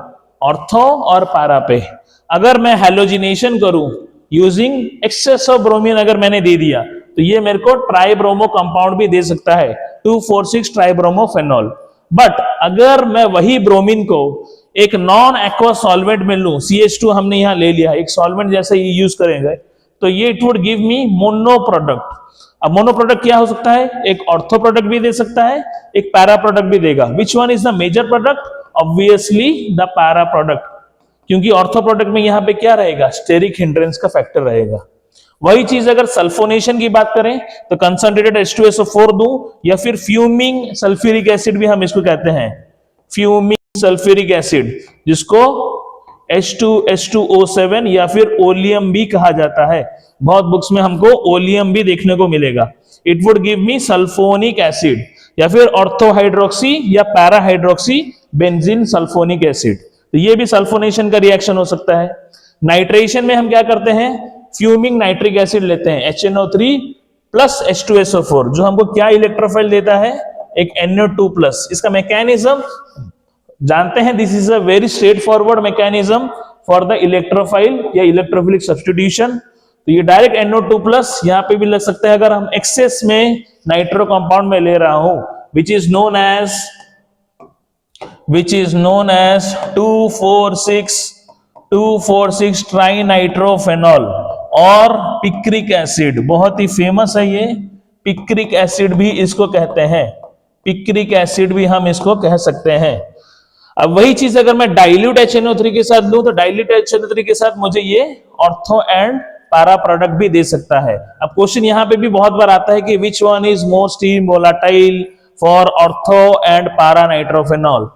ऑर्थो और पारा पे। अगर मैं हैलोजिनेशन करूं यूजिंग एक्सेस ऑफ ब्रोमीन अगर मैंने दे दिया तो ये मेरे को ट्राइब्रोमो कंपाउंड भी दे सकता है, 2,4,6 ट्राइब्रोमोफेनॉल। बट अगर मैं वही ब्रोमीन को एक नॉन एक्वा सॉल्वेंट में लूं, CH2 हमने यहां ले लिया, एक सॉल्वेंट जैसे ये यूज करेंगे तो ये it would give me mono product. अब मोनो प्रोडक्ट क्या हो सकता है, एक ऑर्थो प्रोडक्ट भी दे सकता है, एक पैरा प्रोडक्ट भी देगा। Which one is the major product, obviously the para product, क्योंकि ऑर्थो प्रोडक्ट में यहां पे क्या रहेगा, स्टेरिक हिंड्रेंस का फैक्टर रहेगा। वही चीज अगर सल्फोनेशन की बात करें तो कंसंट्रेटेड H2SO4 दूं, या फिर फ्यूमिंग सल्फ्यूरिक एसिड भी हम इसको कहते हैं, फ्यूमिंग सल्फ्यूरिक एसिड, जिसको H2H2O7 या फिर ओलियम भी कहा जाता है। बहुत बुक्स में हमको ओलियम भी देखने को मिलेगा। It would give me sulphonic acid, या फिर ऑर्थोहाइड्रोक्सी या पैराहाइड्रोक्सी बेंजीन सल्फोनिक एसिड। तो ये भी सल्फोनेशन का रिएक्शन हो सकता है। नाइट्रेशन में हम क्या करते हैं, फ्यूमिंग नाइट्रिक एसिड लेते हैं HNO3 प्लस H2SO4, जो हमको क्या इलेक्ट्रोफाइल देता है, एक NO2 प्लस। इसका मैकेनिज्म जानते हैं, this is a very straight forward mechanism for the electrophile या इलेक्ट्रोफिलिक सब्स्टिट्यूशन। तो ये डायरेक्ट NO2 प्लस यहां पे भी लग सकता है अगर हम एक्सेस में नाइट्रो कंपाउंड में ले रहा हूं, विच इज नोन एज 2,4,6 ट्राइनाइट्रोफेनॉल और पिक्रिक एसिड। बहुत ही फेमस है ये, पिक्रिक एसिड भी इसको कहते हैं, पिक्रिक एसिड भी हम इसको कह सकते हैं। अब वही चीज अगर मैं डाइल्यूट HNO3 के साथ लूं तो डाइल्यूट HNO3 के साथ मुझे ये ऑर्थो एंड पैरा प्रोडक्ट भी दे सकता है। अब क्वेश्चन यहां पे भी बहुत बार आता है कि which one is more steam volatile for ortho and para nitrophenol.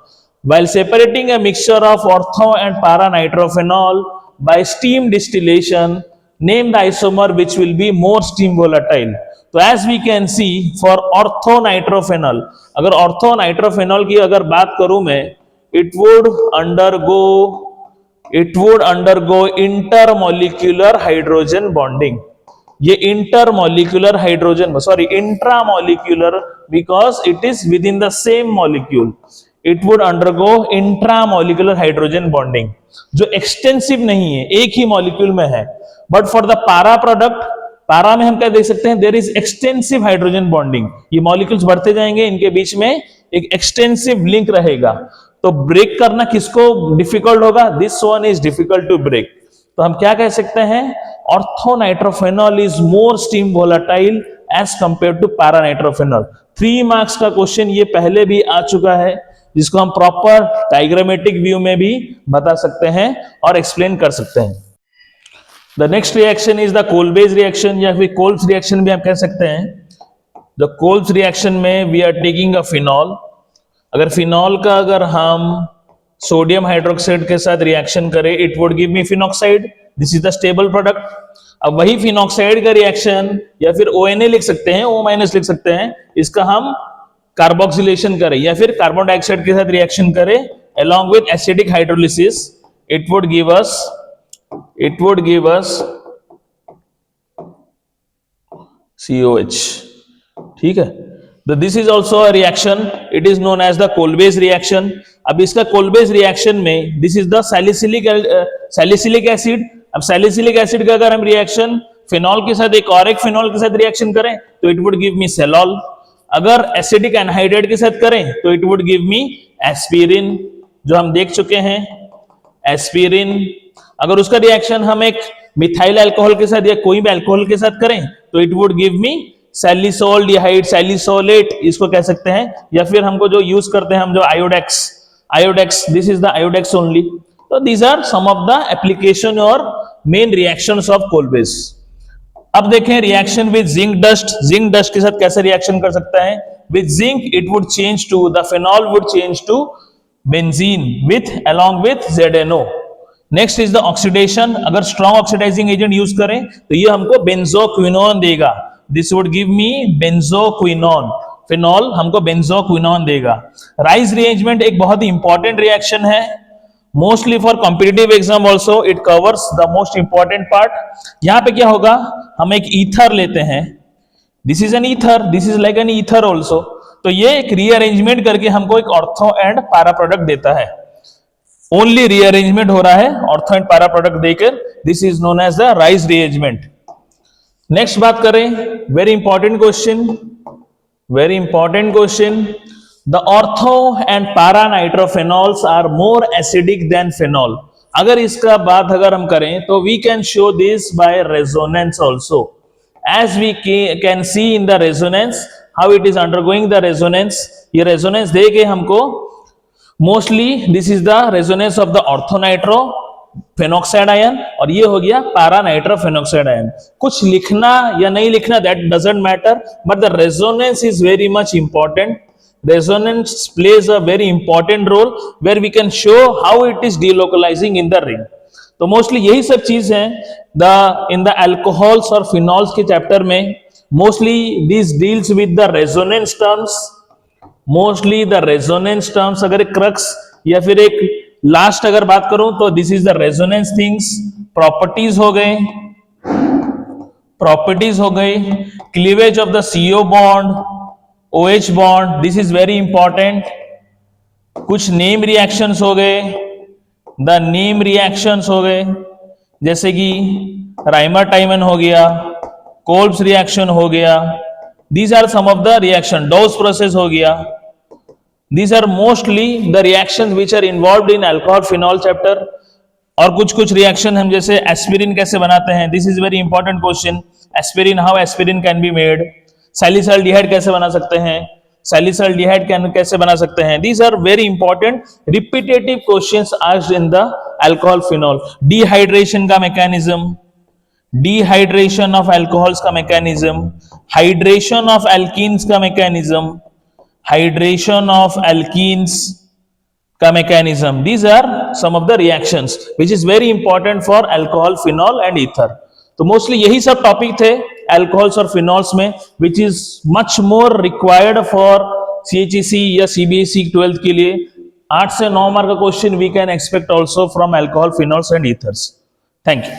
While separating a mixture of ortho and para nitrophenol by steam distillation, name the isomer which will be more steam volatile. तो as we can see for ortho nitrophenol, अगर ortho nitrophenol की अगर बात करूं मैं, it would undergo intermolecular hydrogen bonding. ये intramolecular because it is within the same molecule. It would undergo intramolecular hydrogen bonding, जो एक्सटेंसिव नहीं है, एक ही मॉलिक्यूल में है। But for the para product, para में हम क्या देख सकते हैं, there is extensive hydrogen bonding, ये मॉलिक्यूल्स बढ़ते जाएंगे, इनके बीच में एक एक्सटेंसिव लिंक रहेगा। तो ब्रेक करना किसको डिफिकल्ट होगा, this one is difficult to break. तो हम क्या कह सकते हैं, orthonitrophenol is more steam volatile as compare to paranitrophenol. 3 marks का क्वेश्चन ये पहले भी आ चुका है, जिसको हम प्रॉपर डायग्रामेटिक व्यू में भी बता सकते हैं और एक्सप्लेन कर सकते हैं। The next reaction is the Kolbe's reaction, या फिर कोल्ब्स रिएक्शन भी हम कह सकते हैं। द कोल्ब्स रिएक्शन में we are taking a phenol, अगर फिनॉल का अगर हम सोडियम हाइड्रोक्साइड के साथ रिएक्शन करें, it would give me phenoxide, this is the stable product. अब वही फिनॉक्साइड का रिएक्शन, या फिर ONA लिख सकते हैं, O- लिख सकते हैं, इसका हम कार्बोक्सिलेशन करें या फिर कार्बन डाइऑक्साइड के साथ रिएक्शन करें along with acidic hydrolysis, it would give us COH, ठीक है। This is also a reaction, it is known as the Kolbe's reaction. अब इसका कोलबेज रिएक्शन में this is the salicylic acid. अब सैलिसिलिक एसिड का अगर हम रिएक्शन फिनॉल के साथ एक और एक फिनॉल के साथ रिएक्शन करें तो इट वुड गिव मी सेलॉल। अगर एसिडिक एनहाइड्राइड के साथ करें तो it would give me aspirin, जो हम देख चुके हैं एस्पिरिन। अगर उसका रिएक्शन हम एक मिथाइल अल्कोहल के साथ या कोई भी अल्कोहल के साथ करें तो इट वुड गिव मी सैलिसोल्डिहाइड, सैलिसोलेट इसको कह सकते हैं, या फिर हमको जो यूज करते हैं हम जो Iodex, this is the Iodex only. तो these are some of the application और मेन रिएक्शंस ऑफ कोलबेज। अब देखें reaction with zinc dust, zinc dust के साथ कैसे रिएक्शन कर सकता है। With zinc it would change to, the phenol would change to benzene with along with ZNO। Next is the oxidation, अगर स्ट्रॉन्ग ऑक्सीडाइजिंग एजेंट यूज करें तो ये हमको बेंजोक्विनोन देगा, this would give me benzoquinone. Phenol हमको बेंजोक्विनोन देगा। राइस रीअरेंजमेंट एक बहुत ही इंपॉर्टेंट रिएक्शन है, mostly for competitive exam also it covers the most important part. यहां पे क्या होगा, हम एक ईथर लेते हैं, this is N ether, this is like an ether also. तो ये एक रीअरेंजमेंट करके हमको एक ऑर्थो एंड पैरा प्रोडक्ट देता है, ओनली रीअरेंजमेंट हो रहा है ऑर्थो एंड पैरा प्रोडक्ट देकर, this is known as the Fries rearrangement. Next बात करें, very important question, the ortho and para nitrophenols are more acidic than phenol. अगर इसका बात अगर हम करें तो we can show this by resonance also, as we can see in the resonance how it is undergoing the resonance. ये रेजोनेंस दे के हमको mostly this is the resonance of the ऑर्थोनाइट्रो phenoxide ion, और ये हो गया पैरानाइट्रो फेनॉक्साइड आयन। कुछ लिखना या नहीं लिखना that doesn't matter, but the resonance is very much important. Resonance plays a very important role where we can show how it is delocalizing in the ring. तो मोस्टली यही सब चीज है इन द अल्कोहल्स और फिनॉल्स के चैप्टर में। Mostly this deals with the resonance terms, mostly the resonance terms. अगर एक क्रक्स या फिर एक लास्ट अगर बात करूं तो this is the resonance things. Properties हो गए, cleavage of the CO bond, OH bond, this is very important. कुछ नेम रिएक्शंस हो गए, द नेम रिएक्शंस हो गए, जैसे कि राइमर टाइमन हो गया, कोल्ब्स रिएक्शन हो गया, these are some of the reaction. Dow's process हो गया, these are mostly the reactions which are involved in alcohol phenol chapter. और कुछ रिएक्शन हम जैसे एस्पिरिन कैसे बनाते हैं, this is very important question. Aspirin, how aspirin can be made. Salicylaldehyde कैसे बना सकते हैं, सैलिसल्डिहाइड कैसे बना सकते हैं। These are very important repetitive questions asked in the alcohol phenol. Dehydration का मैकेनिज्म, डिहाइड्रेशन ऑफ अल्कोहल्स का मैकेनिज्म, हाइड्रेशन ऑफ एल्कीन्स का मैकेनिज्म, हाइड्रेशन ऑफ एल्कीन्स का mechanism. These are some of the reactions which is very important for alcohol phenol and ether. तो मोस्टली यही सब टॉपिक थे अल्कोहल्स और फिनॉल्स में, which is much more required for CHEC या CBSE 12th के लिए। 8 से 9 मार्क का question we can expect also from alcohol phenols and ethers. Thank you.